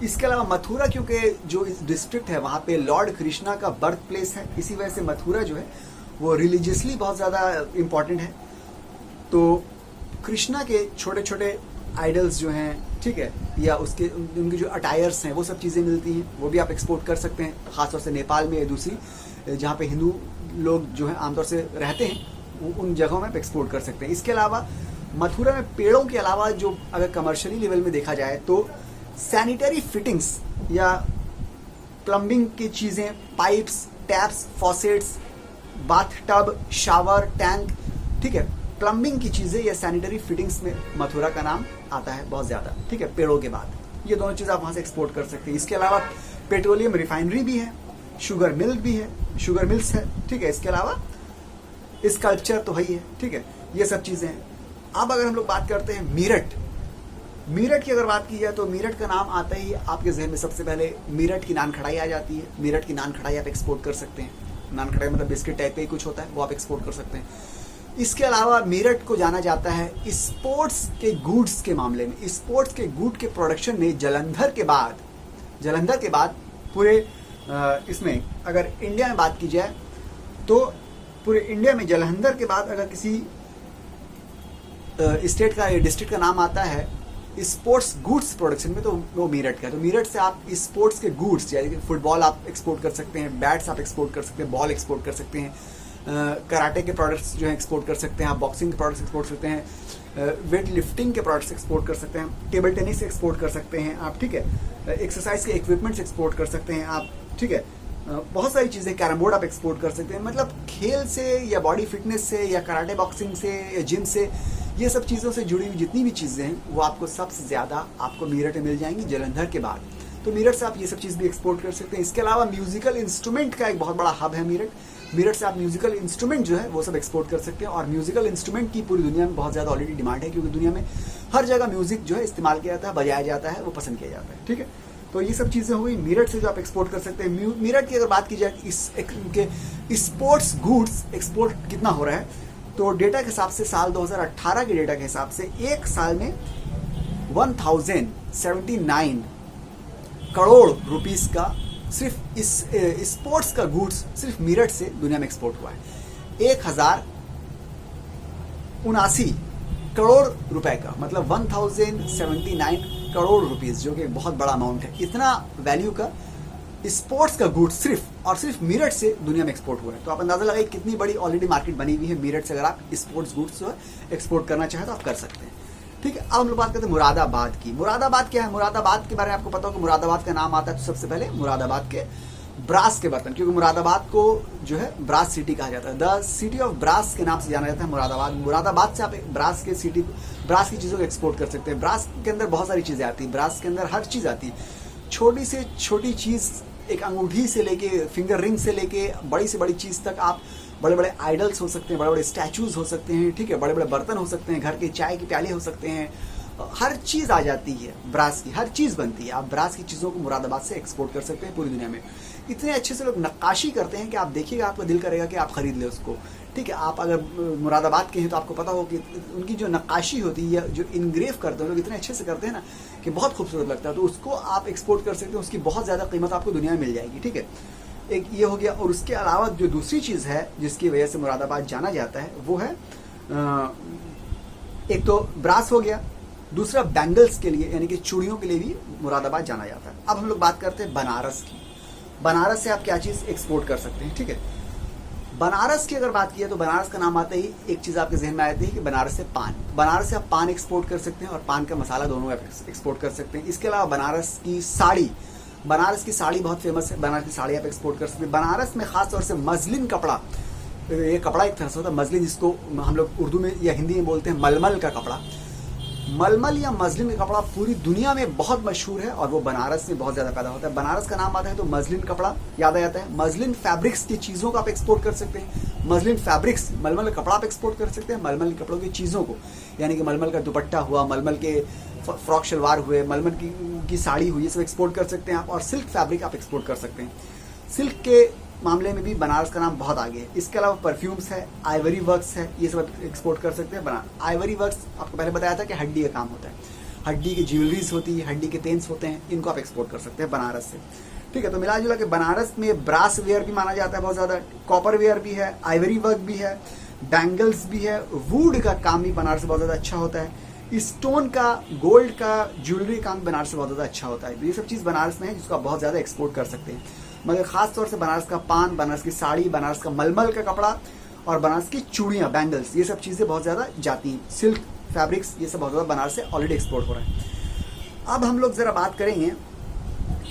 इसके अलावा मथुरा, क्योंकि जो इस डिस्ट्रिक्ट है वहाँ पे लॉर्ड कृष्णा का बर्थ प्लेस है, इसी वजह से मथुरा जो है वो रिलीजियसली बहुत ज़्यादा इम्पॉर्टेंट है। तो कृष्णा के छोटे छोटे आइडल्स जो हैं, ठीक है, या उसके उनकी जो अटायर्स हैं, वो सब चीज़ें मिलती हैं, वो भी आप एक्सपोर्ट कर सकते हैं। ख़ासतौर से नेपाल में या दूसरी जहाँ पे हिंदू लोग जो हैं आमतौर से रहते हैं, उन जगहों में आप एक्सपोर्ट कर सकते हैं। इसके अलावा मथुरा में पेड़ों के अलावा जो अगर कमर्शियली लेवल में देखा जाए तो सैनिटरी फिटिंग्स या प्लम्बिंग की चीज़ें, pipes, taps, faucets, bath tub, shower, tank, ठीक है, प्लम्बिंग की चीज़ें या सैनिटरी फिटिंग्स में मथुरा का नाम आता है बहुत ज़्यादा, ठीक है, पेड़ों के बाद। ये दोनों चीज़ आप वहाँ से एक्सपोर्ट कर सकते हैं। इसके अलावा पेट्रोलियम रिफाइनरी भी है, शुगर मिल भी है, शुगर मिल्स है, ठीक है। इसके अलावा स्कल्पचर तो है ही है, ठीक है, ये सब चीज़ें हैं। अब अगर हम लोग बात करते हैं मीरठ की अगर बात की जाए तो मीरठ का नाम आता ही आपके जहन में सबसे पहले मीरठ की नान खड़ाई आ जाती है। मीरठ की नान खड़ाई आप एक्सपोर्ट कर सकते हैं। नान खड़ाई मतलब बिस्किट टाइप का ही कुछ होता है, वो आप एक्सपोर्ट कर सकते हैं। इसके अलावा मीरठ को जाना जाता है स्पोर्ट्स के गुड्स के मामले में। स्पोर्ट्स के गुड के प्रोडक्शन में जलंधर के बाद पूरे इसमें अगर इंडिया में बात की जाए तो पूरे इंडिया में जलंधर के बाद अगर किसी स्टेट का या डिस्ट्रिक्ट का नाम आता है स्पोर्ट्स गुड्स प्रोडक्शन में, तो वो मीरठ का है। तो मीरठ से आप स्पोर्ट्स के गुड्स, यानी कि फुटबॉल आप एक्सपोर्ट कर सकते हैं, बैट्स आप एक्सपोर्ट कर सकते हैं, बॉल एक्सपोर्ट कर सकते हैं, कराटे के प्रोडक्ट्स जो है एक्सपोर्ट कर सकते हैं आप, बॉक्सिंग के प्रोडक्ट्स एक्सपोर्ट कर सकते हैं, वेट लिफ्टिंग के प्रोडक्ट्स एक्सपोर्ट कर सकते हैं, टेबल टेनिस एक्सपोर्ट कर सकते हैं आप, ठीक है, एक्सरसाइज के इक्विपमेंट्स एक्सपोर्ट कर सकते हैं आप, ठीक है, बहुत सारी चीज़ें, कैरम बोर्ड आप एक्सपोर्ट कर सकते हैं। मतलब खेल से या बॉडी फिटनेस से या कराटे बॉक्सिंग से या जिम से ये सब चीज़ों से जुड़ी हुई जितनी भी चीज़ें हैं वो आपको सबसे ज़्यादा आपको मीरठ में मिल जाएंगी, जालंधर के बाद। तो मीरठ से आप ये सब चीज़ भी एक्सपोर्ट कर सकते हैं। इसके अलावा म्यूजिकल इंस्ट्रूमेंट का एक बहुत बड़ा हब है मीरठ। मीरठ से आप म्यूजिकल इंस्ट्रूमेंट जो है वो सब एक्सपोर्ट कर सकते हैं, और म्यूजिकल इंस्ट्रूमेंट की पूरी दुनिया में बहुत ज़्यादा ऑलरेडी डिमांड है, क्योंकि दुनिया में हर जगह म्यूजिक जो है इस्तेमाल किया जाता है, बजाया जाता है, वो पसंद किया जाता है। ठीक है, तो ये सब चीज़ें हो गई मीरठ से जो आप एक्सपोर्ट कर सकते हैं। मीरठ की अगर बात की जाए इनके स्पोर्ट्स गुड्स एक्सपोर्ट कितना हो रहा है, तो डेटा के हिसाब से साल 2018 के डेटा के हिसाब से एक साल में 1079 करोड़ रुपीस का सिर्फ इस स्पोर्ट्स का गुड्स सिर्फ मीरठ से दुनिया में एक्सपोर्ट हुआ है। 1079 करोड़ रुपए का, मतलब 1079 करोड़ रुपीस, जो कि बहुत बड़ा अमाउंट है। इतना वैल्यू का स्पोर्ट्स का गुड्स सिर्फ और सिर्फ मीरठ से दुनिया में एक्सपोर्ट हुआ है। तो आप अंदाजा लगाइए कितनी बड़ी ऑलरेडी मार्केट बनी हुई है मीरठ से। अगर आप स्पोर्ट्स गुड्स जो है एक्सपोर्ट करना चाहें तो आप कर सकते हैं। ठीक है, अब हम लोग बात करते हैं मुरादाबाद की। मुरादाबाद क्या है? मुरादाबाद के बारे में आपको पता हो कि मुरादाबाद का नाम आता है तो सबसे पहले मुरादाबाद के ब्रास के बर्तन, क्योंकि मुरादाबाद को जो है ब्रास सिटी कहा जाता है। द सिटी ऑफ ब्रास के नाम से जाना जाता है मुरादाबाद। मुरादाबाद से आप ब्रास की चीज़ों को एक्सपोर्ट कर सकते हैं। ब्रास के अंदर बहुत सारी चीज़ें आती हैं, ब्रास के अंदर हर चीज़ आती है। छोटी से छोटी चीज़, एक अंगूठी से लेके फिंगर रिंग से लेके बड़ी से बड़ी चीज़ तक, आप बड़े बड़े आइडल्स हो सकते हैं, बड़े बड़े स्टैचूज हो सकते हैं, ठीक है, बड़े बड़े बर्तन हो सकते हैं, घर के चाय के प्याले हो सकते हैं, हर चीज़ आ जाती है ब्रास की, हर चीज़ बनती है। आप ब्रास की चीज़ों को मुरादाबाद से एक्सपोर्ट कर सकते हैं पूरी दुनिया में। इतने अच्छे से लोग नक्काशी करते हैं कि आप देखिएगा आपका दिल करेगा कि आप खरीद लें उसको। ठीक है, आप अगर मुरादाबाद के हैं तो आपको पता हो कि उनकी जो नक्काशी होती है, जो इनग्रेव करते हैं लोग, इतने अच्छे से करते हैं ना कि बहुत खूबसूरत लगता है। तो उसको आप एक्सपोर्ट कर सकते हैं, उसकी बहुत ज़्यादा कीमत आपको दुनिया में मिल जाएगी। ठीक है, एक ये हो गया। और उसके अलावा जो दूसरी चीज़ है जिसकी वजह से मुरादाबाद जाना जाता है वो है, एक तो ब्रास हो गया, दूसरा बैंगल्स के लिए यानी कि चूड़ियों के लिए भी मुरादाबाद जाना जाता है। अब हम लोग बात करते हैं बनारस की। बनारस से आप क्या चीज़ एक्सपोर्ट कर सकते हैं? ठीक है, बनारस की अगर बात की है तो बनारस का नाम आते ही एक चीज़ आपके जहन में आती है कि बनारस से पान। बनारस से आप पान एक्सपोर्ट कर सकते हैं और पान का मसाला दोनों एक्सपोर्ट कर सकते हैं। इसके अलावा बनारस की साड़ी बहुत फेमस है, बनारस की साड़ी आप एक्सपोर्ट कर सकते हैं। बनारस में खास तौर से मजलिन कपड़ा, ये कपड़ा एक तरह से होता है मजलिन, जिसको हम लोग उर्दू में या हिंदी में बोलते हैं मलमल का कपड़ा। मलमल या मजलिन का कपड़ा पूरी दुनिया में बहुत मशहूर है और वो बनारस में बहुत ज़्यादा पैदा होता है। बनारस का नाम आता है तो मजलिन कपड़ा याद आ जाता है। मजलिन फैब्रिक्स की चीज़ों को आप एक्सपोर्ट कर सकते हैं। मजलिन फैब्रिक्स, मलमल का कपड़ा आप एक्सपोर्ट कर सकते हैं। मलमल के कपड़ों की चीज़ों को, यानी कि मलमल का दुपट्टा हुआ, मलमल के फ्रॉक शलवार हुए, मलमल की साड़ी हुई, ये सब एक्सपोर्ट कर सकते हैं आप। और सिल्क फैब्रिक आप एक्सपोर्ट कर सकते हैं। सिल्क के मामले में भी बनारस का नाम बहुत आगे है। इसके अलावा परफ्यूम्स है, आइवरी वर्क्स है, ये सब एक्सपोर्ट कर सकते हैं। आइवरी वर्क्स आपको पहले बताया था कि हड्डी का काम होता है, हड्डी की ज्वेलरीज होती है, हड्डी के पेंस होते हैं, इनको आप एक्सपोर्ट कर सकते हैं बनारस से। ठीक है, तो मिला जुला के बनारस में ब्रास वेयर भी माना जाता है बहुत ज़्यादा, कॉपर वेयर भी है, आइवरी वर्क भी है, बैंगल्स भी है, वुड का काम भी बनारस से बहुत ज़्यादा अच्छा होता है, स्टोन का, गोल्ड का ज्वेलरी काम बनारस से बहुत ज़्यादा अच्छा होता है। तो ये सब चीज़ बनारस में है जिसको आप बहुत ज़्यादा एक्सपोर्ट कर सकते हैं। मगर खास तौर से बनारस का पान, बनारस की साड़ी, बनारस का मलमल का कपड़ा और बनारस की चूड़ियाँ, बैंगल्स, ये सब चीज़ें बहुत ज़्यादा जाती हैं। सिल्क फैब्रिक्स, ये सब बहुत ज़्यादा बनारस से ऑलरेडी एक्सपोर्ट हो रहा है। अब हम लोग ज़रा बात करेंगे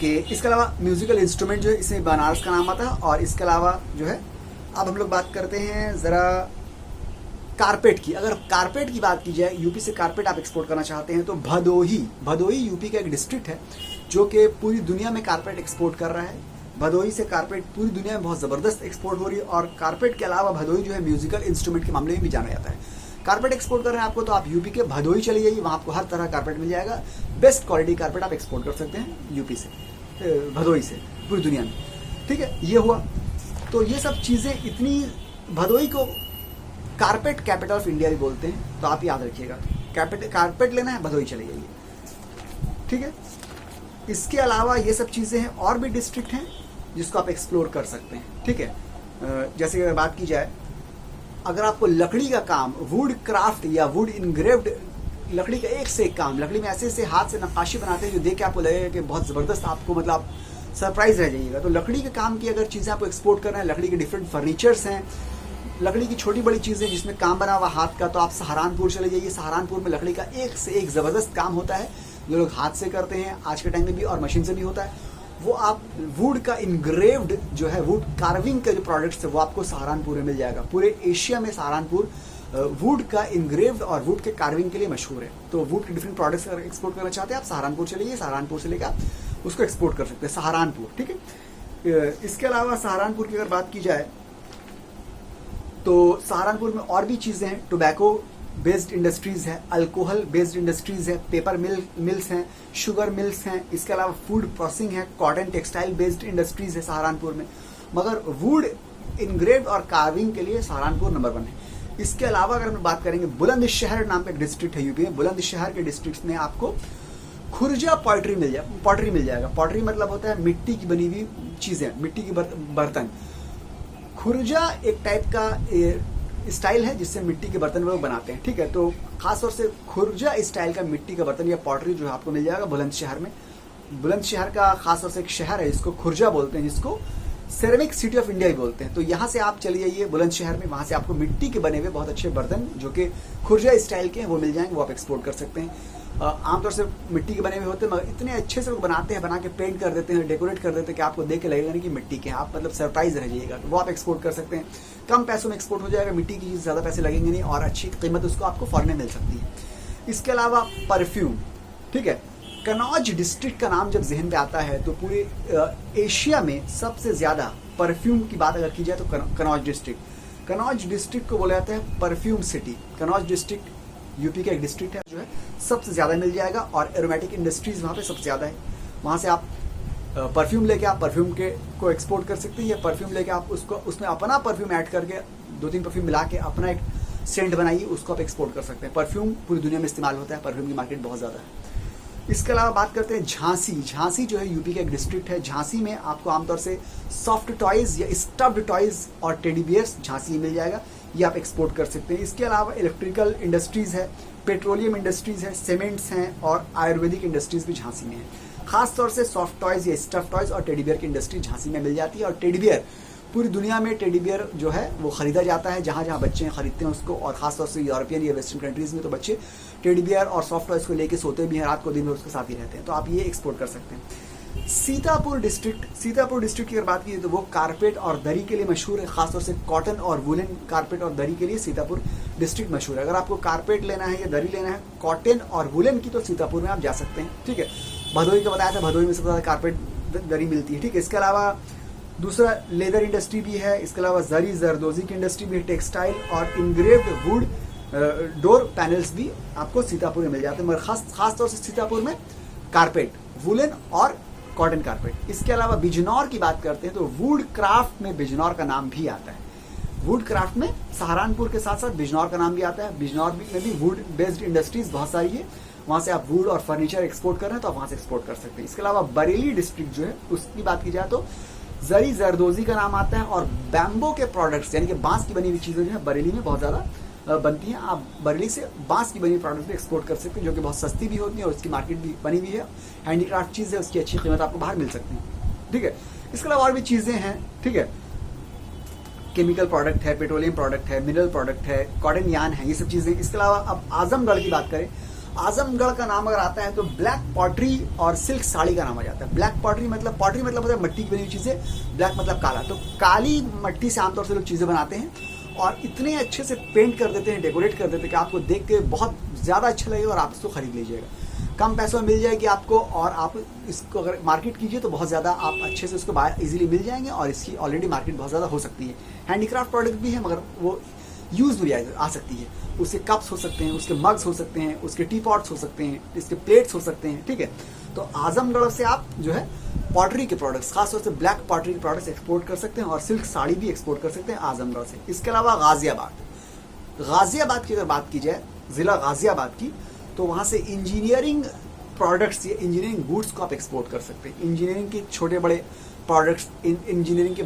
कि इसके अलावा म्यूजिकल इंस्ट्रूमेंट जो है इसमें बनारस का नाम आता है। और इसके अलावा जो है अब हम लोग बात करते हैं ज़रा कारपेट की। अगर कारपेट की बात की जाए, यूपी से कारपेट आप एक्सपोर्ट करना चाहते हैं तो भदोही यूपी का एक डिस्ट्रिक्ट है जो कि पूरी दुनिया में कारपेट एक्सपोर्ट कर रहा है। भदोही से कारपेट पूरी दुनिया में बहुत ज़बरदस्त एक्सपोर्ट हो रही है। और कारपेट के अलावा भदोही जो है म्यूजिकल इंस्ट्रूमेंट के मामले में भी जाना जाता है। कारपेट एक्सपोर्ट कर रहे हैं आपको तो आप यूपी के भदोही चले जाइए, वहाँ आपको हर तरह कारपेट मिल जाएगा। बेस्ट क्वालिटी कारपेट आप एक्सपोर्ट कर सकते हैं यूपी से, भदोही से पूरी दुनिया में। ठीक है, ये हुआ। तो ये सब चीज़ें इतनी, भदोही को कारपेट कैपिटल ऑफ इंडिया भी बोलते हैं, तो आप याद रखिएगा। कारपेट लेना है, भदोही चले जाइए। ठीक है, इसके अलावा ये सब चीज़ें हैं, और भी डिस्ट्रिक्ट हैं जिसको आप एक्सप्लोर कर सकते हैं। ठीक है, जैसे कि अगर बात की जाए, अगर आपको लकड़ी का काम, वुड क्राफ्ट या वुड इनग्रेव्ड, लकड़ी का एक से एक काम, लकड़ी में ऐसे ऐसे हाथ से नक्काशी बनाते हैं जो देख के आपको लगेगा कि बहुत ज़बरदस्त, आपको मतलब आप सरप्राइज रह जाइएगा। तो लकड़ी के काम की अगर चीज़ें आपको एक्सपोर्ट करना है, लकड़ी के डिफरेंट फर्नीचर्स हैं, लकड़ी की छोटी बड़ी चीज़ें जिसमें काम बना हुआ हाथ का, तो आप सहारनपुर चले जाइए। सहारनपुर में लकड़ी का एक से एक ज़बरदस्त काम होता है जो लोग हाथ से करते हैं आज के टाइम में भी, और मशीन से भी होता है। वो आप वुड का इनग्रेव्ड जो है, वुड कार्विंग के जो प्रोडक्ट्स है वो आपको सहारनपुर में मिल जाएगा। पूरे एशिया में सहारनपुर वुड का इंग्रेव्ड और वुड के कार्विंग के लिए मशहूर है। तो वुड के डिफरेंट प्रोडक्ट्स अगर एक्सपोर्ट करना चाहते हैं आप सहारनपुर चलिए, सहारनपुर से लेकर आप उसको एक्सपोर्ट कर सकते हैं, सहारनपुर, ठीक है। इसके अलावा सहारनपुर की अगर बात की जाए तो सहारनपुर में और भी चीज़ें हैं, टोबैको बेस्ड इंडस्ट्रीज़ है, अल्कोहल बेस्ड इंडस्ट्रीज़ है, पेपर मिल्स हैं, शुगर मिल्स हैं, इसके अलावा फूड प्रोसेसिंग है, कॉटन टेक्सटाइल बेस्ड इंडस्ट्रीज़ है सहारनपुर में। मगर वुड इनग्रेव्ड और कार्विंग के लिए सहारनपुर नंबर 1 है। इसके अलावा अगर हम बात करेंगे, बुलंदशहर नाम का एक डिस्ट्रिक्ट है यूपी में, बुलंदशहर के डिस्ट्रिक्ट में आपको खुर्जा पॉटरी मिल जाएगा। पॉटरी मतलब होता है मिट्टी की बनी हुई चीज़ें, मिट्टी के बर्तन। खुर्जा एक टाइप का स्टाइल है जिससे मिट्टी के बर्तन लोग बनाते हैं, ठीक है। तो खासतौर से खुर्जा स्टाइल का मिट्टी का बर्तन या पॉटरी जो है आपको मिल जाएगा बुलंदशहर में। बुलंदशहर का खासतौर से एक शहर है जिसको खुर्जा बोलते हैं, जिसको सेरेमिक सिटी ऑफ इंडिया ही बोलते हैं। तो यहाँ से आप चले जाइए बुलंदशहर में, वहाँ से आपको मिट्टी के बने हुए बहुत अच्छे बर्तन जो कि खुर्जा स्टाइल के हैं वो मिल जाएंगे, वो आप एक्सपोर्ट कर सकते हैं। आमतौर से मिट्टी के बने हुए होते हैं मगर इतने अच्छे से लोग बनाते हैं, बना के पेंट कर देते हैं, डेकोरेट कर देते हैं कि आपको देख के लगेगा नहीं कि मिट्टी के हैं, आप मतलब सरप्राइज रह जाइएगा। तो वो आप एक्सपोर्ट कर सकते हैं, कम पैसों में एक्सपोर्ट हो जाएगा, मिट्टी की चीज़ ज़्यादा पैसे लगेंगे नहीं और अच्छी कीमत उसको आपको फॉरन में मिल सकती है। इसके अलावा परफ्यूम, ठीक है। कनौज डिस्ट्रिक्ट का नाम जब जहन पे आता है तो पूरे एशिया में सबसे ज़्यादा परफ्यूम की बात अगर की जाए तो कनौज डिस्ट्रिक्ट को बोला जाता है perfume city. Kannauj district UP का एक डिस्ट्रिक्ट है जो है सबसे ज़्यादा मिल जाएगा और एरोमेटिक इंडस्ट्रीज़ वहाँ पे सबसे ज़्यादा है। वहाँ से आप परफ्यूम लेके आप परफ्यूम के को एक्सपोर्ट कर सकते हैं, या परफ्यूम लेके आप उसको उसमें अपना परफ्यूम ऐड करके 2-3 परफ्यूम मिला के अपना एक सेंट बनाइए, उसको आप एक्सपोर्ट कर सकते हैं। परफ्यूम पूरी दुनिया में इस्तेमाल होता है, परफ्यूम की मार्केट बहुत ज़्यादा है। इसके अलावा बात करते हैं झांसी जो है यूपी का एक डिस्ट्रिक्ट है। झांसी में आपको आमतौर से सॉफ्ट टॉयज़ या स्टफ्ड टॉयज़ और टेडी बियर्स झांसी मिल जाएगा, ये आप एक्सपोर्ट कर सकते हैं। इसके अलावा इलेक्ट्रिकल इंडस्ट्रीज़ है, पेट्रोलियम इंडस्ट्रीज़ है, सीमेंट्स हैं और आयुर्वेदिक इंडस्ट्रीज़ भी झांसी में है। खासतौर से सॉफ्ट टॉयज़ या स्टफ टॉयज़ और टेडी बियर की इंडस्ट्री झांसी में मिल जाती है। और टेडी बियर पूरी दुनिया में टेडी बियर जो है वो ख़रीदा जाता है, जहाँ जहाँ बच्चे खरीदते हैं उसको, और खासतौर से यूरोपियन या वेस्टर्न कंट्रीज़ में तो बच्चे टेडी बियर और सॉफ्ट टॉयज़ को लेके सोते भी हैं, रात को दिन में उसके साथ ही रहते हैं। तो आप ये एक्सपोर्ट कर सकते हैं। सीतापुर डिस्ट्रिक्ट की अगर बात की तो वो कारपेट और दरी के लिए मशहूर है, खासतौर से कॉटन और वुलन कारपेट और दरी के लिए सीतापुर डिस्ट्रिक्ट मशहूर है। अगर आपको कारपेट लेना है या दरी लेना है कॉटन और वुलन की तो सीतापुर में आप जा सकते हैं, ठीक है। भदोई का बताया था, भदोई में सबसे ज़्यादा कारपेट दरी मिलती है, ठीक है। इसके अलावा दूसरा लेदर इंडस्ट्री भी है, इसके अलावा जरी जरदोजी की इंडस्ट्री भी है, टेक्सटाइल और इंग्रेव्ड वुड डोर पैनल्स भी आपको सीतापुर में मिल जाते हैं। मगर खास तौर से सीतापुर में कारपेट, वुलन और कॉटन कारपेट। इसके अलावा बिजनौर की बात करते हैं तो वुड क्राफ्ट में बिजनौर का नाम भी आता है। वुड क्राफ्ट में सहारनपुर के साथ साथ बिजनौर का नाम भी आता है। बिजनौर में भी वुड बेस्ड इंडस्ट्रीज बहुत सारी है, वहाँ से आप वुड और फर्नीचर एक्सपोर्ट कर रहे हैं तो आप वहाँ से एक्सपोर्ट कर सकते हैं। इसके अलावा बरेली डिस्ट्रिक्ट जो है उसकी बात की जाए तो जरी जरदोजी का नाम आता है और बैम्बो के प्रोडक्ट्स यानी कि बांस की बनी हुई चीज़ें जो है बरेली में बहुत ज़्यादा बनती हैं। आप बरेली से बांस की बनी हुई प्रोडक्ट्स भी एक्सपोर्ट कर सकते हैं जो कि बहुत सस्ती भी होती है और उसकी मार्केट भी बनी हुई है, हैंडीक्राफ्ट चीज़ है, उसकी अच्छी कीमत आपको बाहर मिल सकती है, ठीक है। इसके अलावा और भी चीज़ें हैं, ठीक है। केमिकल प्रोडक्ट है, पेट्रोलियम प्रोडक्ट है, मिनरल प्रोडक्ट है, कॉटन यान है, ये सब चीज़ें। इसके अलावा अब आजमगढ़ की बात करें, आजमगढ़ का नाम अगर आता है तो ब्लैक पॉटरी और सिल्क साड़ी का नाम आ जाता है। ब्लैक पॉटरी मतलब होता है मट्टी की बनी हुई चीज़ें, ब्लैक मतलब काला, तो काली मट्टी से आमतौर से लोग चीज़ें बनाते हैं और इतने अच्छे से पेंट कर देते हैं, डेकोरेट कर देते हैं कि आपको देख के बहुत ज़्यादा अच्छा लगेगा और आप इसको खरीद लीजिएगा। कम पैसों में मिल जाएगी आपको और आप इसको अगर मार्केट कीजिए तो बहुत ज़्यादा आप अच्छे से उसको बाहर इजीली मिल जाएंगे और इसकी ऑलरेडी मार्केट बहुत ज़्यादा हो सकती है। हैंडीक्राफ्ट प्रोडक्ट भी है मगर वो यूज़ भी आ सकती है। उसके कप्स हो सकते हैं, उसके मग्स हो सकते हैं, उसके टी पॉट्स हो सकते हैं, इसके प्लेट्स हो सकते हैं, ठीक है। तो आजमगढ़ से आप जो है पॉटरी के प्रोडक्ट्स, खासतौर से ब्लैक पॉटरी के प्रोडक्ट्स एक्सपोर्ट कर सकते हैं और सिल्क साड़ी भी एक्सपोर्ट कर सकते हैं आजमगढ़ से। इसके अलावा गाजियाबाद की अगर बात की जाए, ज़िला गाजियाबाद की, तो वहाँ से इंजीनियरिंग प्रोडक्ट्स या इंजीनियरिंग गुड्स को आप एक्सपोर्ट कर सकते हैं। इंजीनियरिंग के छोटे बड़े प्रोडक्ट्स, इंजीनियरिंग के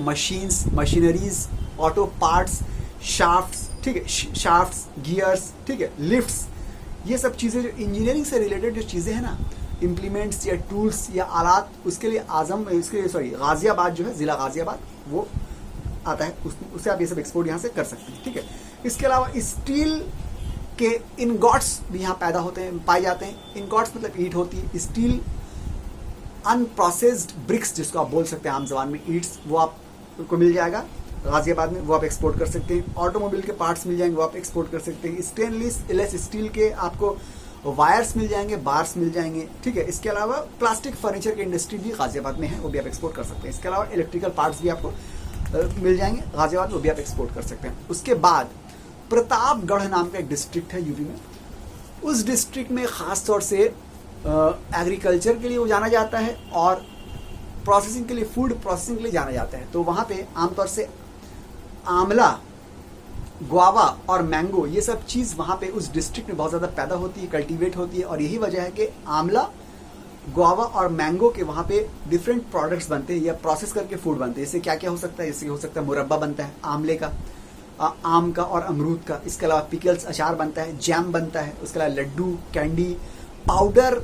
मशीनरीज, ऑटो पार्ट्स, शाफ्ट्स, ठीक है, शाफ्ट्स, गियर्स, ठीक है, लिफ्ट्स, ये सब चीज़ें जो इंजीनियरिंग से रिलेटेड जो चीज़ें हैं ना, इम्प्लीमेंट्स या टूल्स या आलात, उसके लिए गाजियाबाद जो है, ज़िला गाजियाबाद वो आता है, उससे आप ये सब एक्सपोर्ट यहाँ से कर सकते हैं, ठीक है। इसके अलावा स्टील के इनगॉट्स भी यहाँ पैदा होते हैं, पाए जाते हैं। इनगॉट्स मतलब ईंट होती है, स्टील अनप्रोसेस्ड ब्रिक्स जिसको आप बोल सकते हैं आम जबान में ईंट्स, वो आपको मिल जाएगा गाजियाबाद में, वो आप एक्सपोर्ट कर सकते हैं। ऑटोमोबाइल के पार्ट्स मिल जाएंगे, वो आप एक्सपोर्ट कर सकते हैं। स्टेनलेस स्टील के आपको वायर्स मिल जाएंगे, बार्स मिल जाएंगे, ठीक है। इसके अलावा प्लास्टिक फर्नीचर की इंडस्ट्री भी गाजियाबाद में है, वो भी आप एक्सपोर्ट कर सकते हैं। इसके अलावा इलेक्ट्रिकल पार्ट्स भी आपको मिल जाएंगे गाजियाबाद, वो भी आप एक्सपोर्ट कर सकते हैं। उसके बाद प्रतापगढ़ नाम का एक डिस्ट्रिक्ट है यूपी में। उस डिस्ट्रिक्ट में खास तौर से एग्रीकल्चर के लिए वो जाना जाता है और प्रोसेसिंग के लिए, फूड प्रोसेसिंग के लिए जाना जाता है। तो वहाँ पे आमतौर से आंवला, गुआवा और मैंगो, ये सब चीज़ वहाँ पे उस डिस्ट्रिक्ट में बहुत ज़्यादा पैदा होती है, कल्टीवेट होती है। और यही वजह है कि आंवला, गुआवा और मैंगो के वहाँ पे डिफरेंट प्रोडक्ट्स बनते हैं या प्रोसेस करके फूड बनते हैं। इससे क्या क्या हो सकता है? इससे हो सकता है मुरब्बा बनता है आंवले का, आम का और अमरूद का। इसके अलावा पिकल्स, अचार बनता है, जैम बनता है। उसके अलावा लड्डू, कैंडी, पाउडर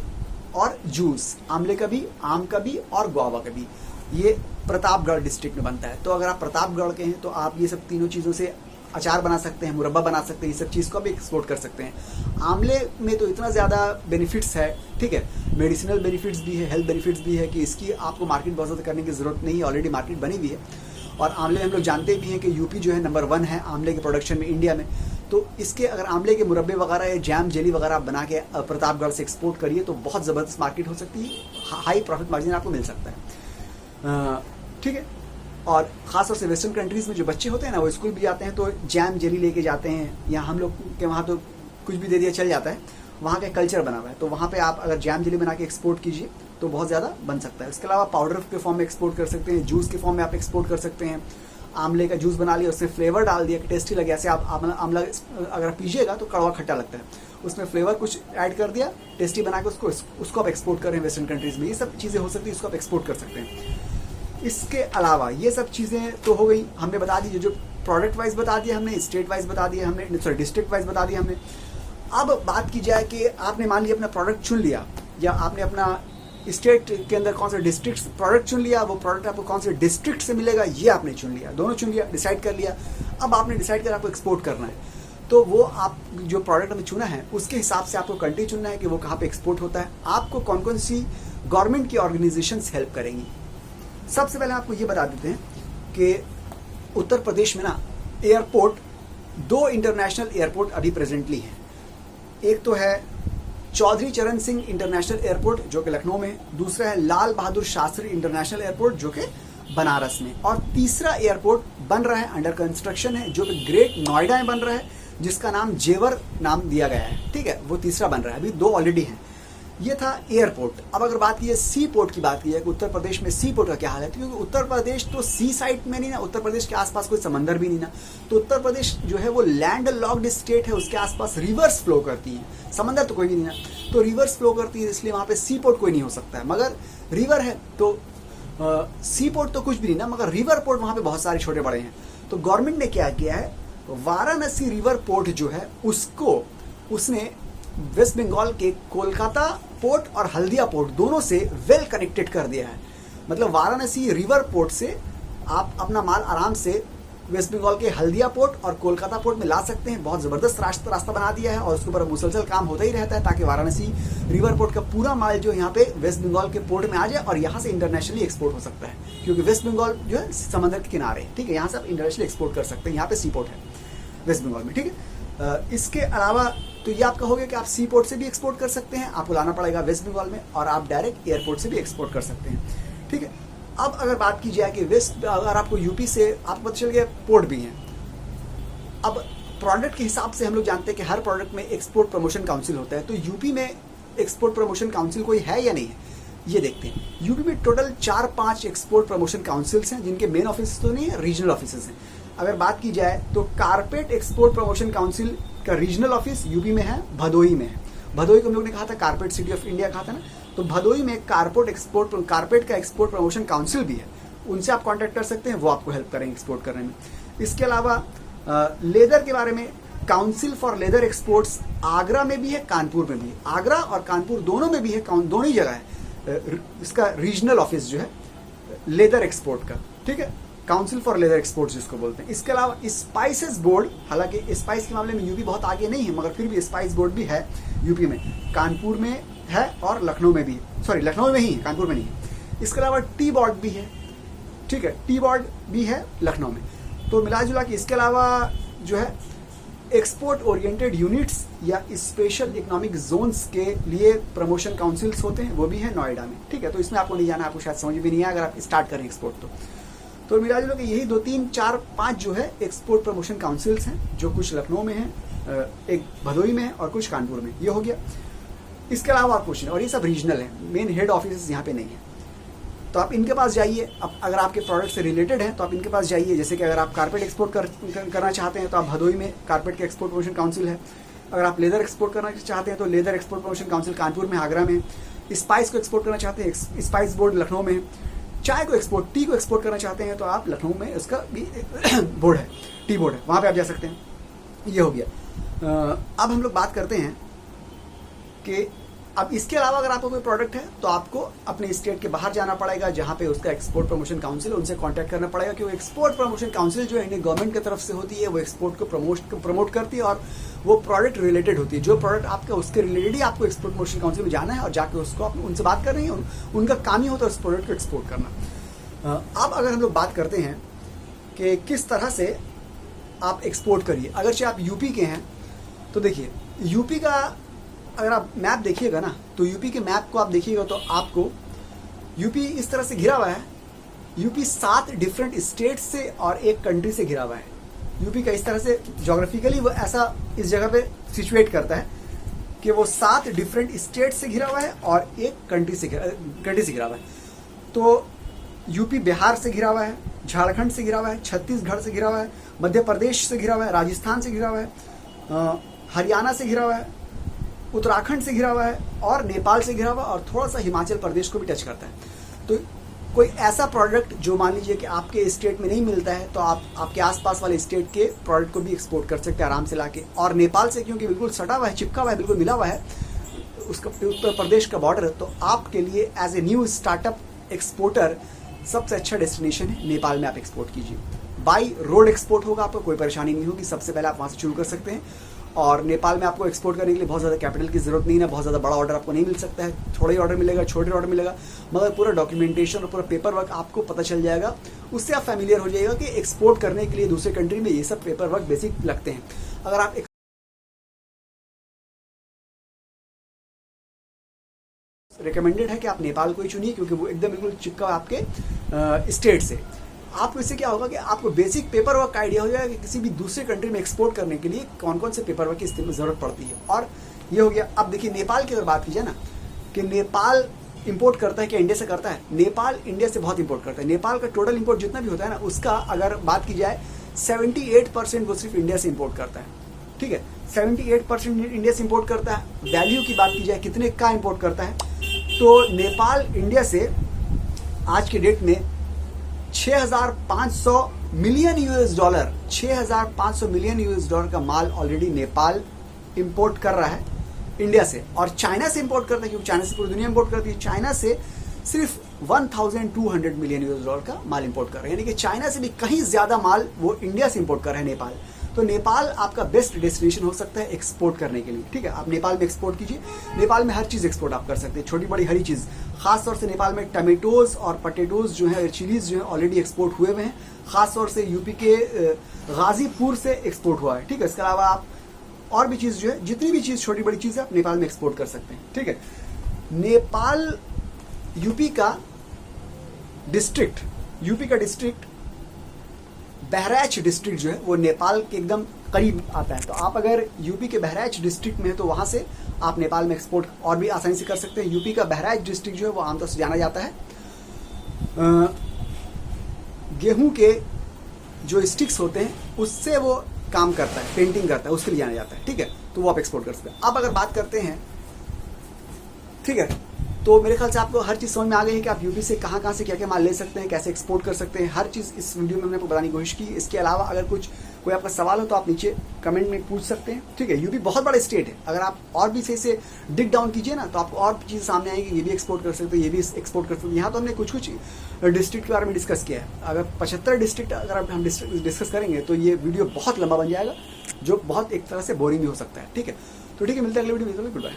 और जूस, आंवले का भी, आम का भी और गुआवा का भी, ये प्रतापगढ़ डिस्ट्रिक्ट में बनता है। तो अगर आप प्रतापगढ़ के हैं तो आप ये सब तीनों चीज़ों से अचार बना सकते हैं, मुरब्बा बना सकते हैं, ये सब चीज़ को भी एक्सपोर्ट कर सकते हैं। आंवले में तो इतना ज़्यादा बेनिफिट्स है, ठीक है, मेडिसिनल बेनिफिट्स भी है, हेल्थ बेनिफिट्स भी है, कि इसकी आपको मार्केट बहुत ज़्यादा करने की ज़रूरत नहीं है, ऑलरेडी मार्केट बनी हुई है। और आंवले हम लोग जानते भी हैं कि यूपी जो है नंबर 1 है आंवले के प्रोडक्शन में इंडिया में। तो इसके अगर आंवले के मुरब्बे वगैरह या जैम, जेली वगैरह आप बना के प्रतापगढ़ से एक्सपोर्ट करिए तो बहुत ज़बरदस्त मार्केट हो सकती है, हाई प्रॉफिट मार्जिन आपको मिल सकता है, ठीक है। और ख़ासतौर से वेस्टर्न कंट्रीज़ में जो बच्चे होते हैं ना, वो स्कूल भी जाते हैं तो जैम जेली लेके जाते हैं, या हम लोग के वहाँ तो कुछ भी दे दिया चल जाता है, वहाँ का कल्चर बना हुआ है। तो वहाँ पे आप अगर जैम जेली बना के एक्सपोर्ट कीजिए तो बहुत ज़्यादा बन सकता है। इसके अलावा पाउडर के फॉर्म में एक्सपोर्ट कर सकते हैं, जूस के फॉर्म में आप एक्सपोर्ट कर सकते हैं। आंवले का जूस बना लिया, उसमें फ्लेवर डाल दिया कि टेस्टी लगे। ऐसे आप आंवला अगर पीजिएगा तो कड़वा खट्टा लगता है, उसमें फ्लेवर कुछ ऐड कर दिया, टेस्टी बना के उसको आप एक्सपोर्ट कर रहे हैं वेस्टर्न कंट्रीज़ में। ये सब चीज़ें हो सकती है, इसको आप एक्सपोर्ट कर सकते हैं। इसके अलावा ये सब चीज़ें तो हो गई, हमने बता दी, जो प्रोडक्ट वाइज बता दिया हमने, स्टेट वाइज बता दिया हमने, सॉरी डिस्ट्रिक्ट वाइज बता दिया हमने। अब बात की जाए कि आपने मान लिया अपना प्रोडक्ट चुन लिया, या आपने अपना स्टेट के अंदर कौन सा डिस्ट्रिक्ट प्रोडक्ट चुन लिया, वो प्रोडक्ट आपको कौन से डिस्ट्रिक्ट से मिलेगा ये आपने चुन लिया, दोनों चुन लिया, डिसाइड कर लिया। अब आपने डिसाइड कर आपको एक्सपोर्ट करना है, तो वो आप जो प्रोडक्ट हमने चुना है उसके हिसाब से आपको कंट्री चुनना है कि वो कहाँ पे एक्सपोर्ट होता है, आपको कौन कौन सी गवर्नमेंट की ऑर्गेनाइजेशंस हेल्प करेंगी। सबसे पहले आपको ये बता देते हैं कि उत्तर प्रदेश में ना एयरपोर्ट, 2 इंटरनेशनल एयरपोर्ट अभी प्रेजेंटली हैं। एक तो है चौधरी चरण सिंह इंटरनेशनल एयरपोर्ट जो कि लखनऊ में, दूसरा है लाल बहादुर शास्त्री इंटरनेशनल एयरपोर्ट जो कि बनारस में, और तीसरा एयरपोर्ट बन रहा है, अंडर कंस्ट्रक्शन है, जो कि ग्रेट नोएडा में बन रहा है, जिसका नाम जेवर नाम दिया गया है, ठीक है, वो तीसरा बन रहा है, अभी 2 ऑलरेडी हैं। ये था एयरपोर्ट। अब अगर बात की है सी पोर्ट की, बात की है कि उत्तर प्रदेश में सी पोर्ट का क्या हाल है, क्योंकि उत्तर प्रदेश तो सी साइड में नहीं ना, उत्तर प्रदेश के आसपास कोई समंदर भी नहीं ना, तो उत्तर प्रदेश जो है वो लैंड लॉक्ड स्टेट है, उसके आसपास रिवर्स फ्लो करती हैं, समंदर तो कोई भी नहीं ना, तो रिवर्स फ्लो करती है, इसलिए वहाँ पे सी पोर्ट कोई नहीं हो सकता है। मगर रिवर है तो सी पोर्ट तो कुछ भी नहीं ना, मगर रिवर पोर्ट वहाँ पे बहुत सारे छोटे बड़े हैं। तो गवर्नमेंट ने क्या किया है, वाराणसी रिवर पोर्ट जो है उसको उसने वेस्ट बंगाल के कोलकाता पोर्ट और हल्दिया पोर्ट दोनों से वेल कनेक्टेड कर दिया है। मतलब वाराणसी रिवर पोर्ट से आप अपना माल आराम से वेस्ट बंगाल के हल्दिया पोर्ट और कोलकाता पोर्ट में ला सकते हैं। बहुत ज़बरदस्त रास्ता बना दिया है और उसके ऊपर मुसलसल काम होता ही रहता है ताकि वाराणसी रिवर पोर्ट का पूरा माल जो यहाँ पे वेस्ट बंगाल के पोर्ट में आ जाए और यहाँ से इंटरनेशनली एक्सपोर्ट हो सकता है, क्योंकि वेस्ट बंगाल जो है समंदर के किनारे, ठीक है, यहाँ से आप इंटरनेशनली एक्सपोर्ट कर सकते हैं, यहाँ पे सी पोर्ट है वेस्ट बंगाल में, ठीक है। इसके अलावा तो ये आपका हो गया कि आप सी पोर्ट से भी एक्सपोर्ट कर सकते हैं, आपको लाना पड़ेगा वेस्ट बंगाल में, और आप डायरेक्ट एयरपोर्ट से भी एक्सपोर्ट कर सकते हैं, ठीक है। अब अगर बात की जाए कि अगर आपको यूपी से आपको पता चल गया पोर्ट भी हैं, अब प्रोडक्ट के हिसाब से हम लोग जानते हैं कि हर प्रोडक्ट में एक्सपोर्ट प्रमोशन काउंसिल होता है, तो यूपी में एक्सपोर्ट प्रमोशन काउंसिल कोई है या नहीं है ये देखते हैं। यूपी में टोटल 4-5 एक्सपोर्ट प्रमोशन काउंसिल्स हैं, जिनके मेन ऑफिस तो नहीं है, रीजनल ऑफिस हैं। अगर बात की जाए तो कारपेट एक्सपोर्ट प्रमोशन काउंसिल का रीजनल ऑफिस यूपी में है, भदोही में है। भदोही को हम लोग ने कहा था कारपेट सिटी ऑफ इंडिया कहा था ना, तो भदोही में कारपेट का एक्सपोर्ट प्रमोशन काउंसिल भी है, उनसे आप कांटेक्ट कर सकते हैं, वो आपको हेल्प करेंगे एक्सपोर्ट करने में। इसके अलावा लेदर के बारे में council for leather exports Agra में भी है, कानपुर में भी है, आगरा और कानपुर दोनों में भी है, दोनों ही जगह है इसका रीजनल ऑफिस जो है लेदर एक्सपोर्ट का, ठीक है, काउंसिल फॉर लेदर एक्सपोर्ट्स जिसको बोलते हैं। इसके अलावा स्पाइसेस बोर्ड, हालांकि स्पाइस के मामले में यूपी बहुत आगे नहीं है, मगर फिर भी स्पाइस बोर्ड भी है यूपी में, कानपुर में है और लखनऊ में भी है, सॉरी लखनऊ में ही है, कानपुर में नहीं है। इसके अलावा टी बोर्ड भी है, ठीक है, टी बोर्ड भी है लखनऊ में। तो मिला जुला के इसके अलावा जो है एक्सपोर्ट ओरिएंटेड यूनिट्स या स्पेशल इकोनॉमिक जोन्स के लिए प्रमोशन काउंसिल्स होते हैं, वो भी है नोएडा में। ठीक है, तो इसमें आपको नहीं जाना, आपको शायद समझ भी नहीं आया अगर आप स्टार्ट करें एक्सपोर्ट तो मिला जुला के यही 2, 3, 4, 5 जो है एक्सपोर्ट प्रमोशन काउंसिल्स हैं, जो कुछ लखनऊ में है, एक भदोई में है और कुछ कानपुर में। ये हो गया। इसके अलावा और कुछ नहीं, और ये सब रीजनल है, मेन हेड ऑफिस यहाँ पे नहीं है। तो आप इनके पास जाइए। अब अगर आपके प्रोडक्ट से रिलेटेड है तो आप इनके पास जाइए। जैसे कि अगर आप कारपेट एक्सपोर्ट करना चाहते हैं तो आप भदोई में कारपेट के एक्सपोर्ट प्रमोशन काउंसिल है। अगर आप लेदर एक्सपोर्ट करना चाहते हैं तो leather export promotion council Kanpur में, आगरा में। स्पाइस को एक्सपोर्ट करना चाहते हैं, स्पाइस बोर्ड लखनऊ में। चाय को एक्सपोर्ट, टी को एक्सपोर्ट करना चाहते हैं तो आप लखनऊ में उसका भी बोर्ड है, टी बोर्ड है, वहाँ पे आप जा सकते हैं। ये हो गया। अब हम लोग बात करते हैं कि अब इसके अलावा अगर आपको कोई प्रोडक्ट है तो आपको अपने स्टेट के बाहर जाना पड़ेगा, जहाँ पे उसका एक्सपोर्ट प्रमोशन काउंसिल, उनसे कांटेक्ट करना पड़ेगा। क्योंकि एक्सपोर्ट प्रमोशन काउंसिल जो है इंडियन गवर्नमेंट की तरफ से होती है, वो एक्सपोर्ट को प्रमोट करती है और वो प्रोडक्ट रिलेटेड होती है। जो प्रोडक्ट आपका उसके रिलेटेड ही आपको एक्सपोर्ट प्रमोशन काउंसिल में जाना है और जाके उसको उनसे बात करनी है। उनका काम ही होता है उस प्रोडक्ट को एक्सपोर्ट करना। अब अगर हम लोग बात करते हैं कि किस तरह से आप एक्सपोर्ट करिए, अगर चाहे आप यूपी के हैं तो देखिए यूपी का अगर आप मैप देखिएगा ना, तो यूपी के मैप को आप देखिएगा तो आपको यूपी इस तरह से घिरा हुआ है। यूपी 7 डिफरेंट स्टेट से और एक कंट्री से घिरा हुआ है। यूपी का इस तरह से ज्योग्राफिकली वो ऐसा इस जगह पे सिचुएट करता है कि वो 7 डिफरेंट स्टेट से घिरा हुआ है और एक कंट्री से घिरा हुआ है। तो यूपी बिहार से घिरा हुआ है, झारखंड से घिरा हुआ है, छत्तीसगढ़ से घिरा हुआ है, मध्य प्रदेश से घिरा हुआ है, राजस्थान से घिरा हुआ है, हरियाणा से घिरा हुआ है, उत्तराखंड से घिरा हुआ है और नेपाल से घिरा हुआ है और थोड़ा सा हिमाचल प्रदेश को भी टच करता है। तो कोई ऐसा प्रोडक्ट जो मान लीजिए कि आपके स्टेट में नहीं मिलता है तो आप आपके आसपास वाले स्टेट के प्रोडक्ट को भी एक्सपोर्ट कर सकते हैं आराम से लाके। और नेपाल से क्योंकि बिल्कुल सटा हुआ है, चिपका हुआ है, बिल्कुल मिला हुआ है उसका उत्तर प्रदेश का बॉर्डर, तो आपके लिए as a new startup exporter सबसे अच्छा डेस्टिनेशन है नेपाल में। आप एक्सपोर्ट कीजिए, बाई रोड एक्सपोर्ट होगा, आपको कोई परेशानी नहीं होगी। सबसे पहले आप वहाँ से शुरू कर सकते हैं। और नेपाल में आपको एक्सपोर्ट करने के लिए बहुत ज़्यादा कैपिटल की जरूरत नहीं है, बहुत ज़्यादा बड़ा ऑर्डर आपको नहीं मिल सकता है, थोड़ा ही ऑर्डर मिलेगा, छोटे ऑर्डर मिलेगा, मगर पूरा डॉक्यूमेंटेशन और पूरा पेपर वर्क आपको पता चल जाएगा। उससे आप फैमिलियर हो जाएगा कि एक्सपोर्ट करने के लिए दूसरे कंट्री में ये सब पेपर वर्क बेसिक लगते हैं। अगर आप रिकमेंडेड है कि आप नेपाल को ही चुनिए क्योंकि वो एकदम बिल्कुल चिपका आपके स्टेट से। आपको इससे क्या होगा कि आपको बेसिक पेपर वर्क का आइडिया हो जाएगा कि किसी भी दूसरे कंट्री में एक्सपोर्ट करने के लिए कौन कौन से पेपर वर्क की जरूरत पड़ती है। और ये हो गया। अब देखिए नेपाल की अगर बात की जाए ना कि नेपाल इंपोर्ट करता है क्या इंडिया से करता है? नेपाल इंडिया से बहुत इंपोर्ट करता है। नेपाल का टोटल इंपोर्ट जितना भी होता है ना, उसका अगर बात की जाए 78% वो सिर्फ इंडिया से इंपोर्ट करता है। ठीक है, 78% इंडिया से इंपोर्ट करता है। वैल्यू की बात की जाए कितने का इंपोर्ट करता है, तो नेपाल इंडिया से आज के डेट में 6,500 मिलियन $, 6,500 मिलियन $, का माल ऑलरेडी नेपाल इंपोर्ट कर रहा है इंडिया से। और चाइना से इंपोर्ट करता है क्योंकि चाइना से पूरी दुनिया इंपोर्ट करती है। चाइना से सिर्फ 1,200 मिलियन $, का माल इंपोर्ट कर रहा है, यानी कि चाइना से भी कहीं ज्यादा माल वो इंडिया से इंपोर्ट कर रहा है नेपाल। तो नेपाल आपका बेस्ट डेस्टिनेशन हो सकता है एक्सपोर्ट करने के लिए। ठीक है, आप नेपाल में एक्सपोर्ट कीजिए। नेपाल में हर चीज़ एक्सपोर्ट आप कर सकते हैं, छोटी बड़ी हरी चीज़। खास तौर से नेपाल में टमेटोज और पटेटोज जो है, चिलीज जो है, ऑलरेडी एक्सपोर्ट हुए हुए हैं। खास तौर से यूपी के गाजीपुर से एक्सपोर्ट हुआ है। ठीक है, इसके अलावा आप और भी चीज़ जो है, जितनी भी चीज़ छोटी बड़ी चीज़ है, आप नेपाल में एक्सपोर्ट कर सकते हैं। ठीक है, नेपाल यूपी का डिस्ट्रिक्ट बहराइच डिस्ट्रिक्ट जो है वो नेपाल के एकदम करीब आता है। तो आप अगर यूपी के बहराइच डिस्ट्रिक्ट में है तो वहाँ से आप नेपाल में एक्सपोर्ट और भी आसानी से कर सकते हैं। यूपी का बहराइच डिस्ट्रिक्ट जो है वो आमतौर से जाना जाता है गेहूं के जो स्टिक्स होते हैं उससे वो काम करता है, पेंटिंग करता है, उसके लिए जाना जाता है। ठीक है, तो वो आप एक्सपोर्ट कर सकते हैं। अब अगर बात करते हैं, ठीक है, तो मेरे ख्याल से आपको हर चीज़ समझ में आ गई है कि आप यूपी से कहाँ से क्या क्या माल ले सकते हैं, कैसे एक्सपोर्ट कर सकते हैं। हर चीज़ इस वीडियो में मैंने आपको बताने की कोशिश की। इसके अलावा अगर कोई आपका सवाल हो तो आप नीचे कमेंट में पूछ सकते हैं। ठीक है, यूपी बहुत बड़ा स्टेट है। अगर आप और भी सही से डिग डाउन कीजिए ना तो आपको और चीज़ सामने आएगी। ये भी एक्सपोर्ट कर सकते हैं, ये भी एक्सपोर्ट कर सकते हैं। यहाँ तो हमने कुछ डिस्ट्रिक्ट के बारे में डिस्कस किया है। अगर 75 डिस्ट्रिक्ट अगर हम डिस्कस करेंगे तो ये वीडियो बहुत लंबा बन जाएगा, जो बहुत एक तरह से बोरिंग भी हो सकता है। ठीक है, तो ठीक है, मिलते हैं अगले वीडियो में। Good bye.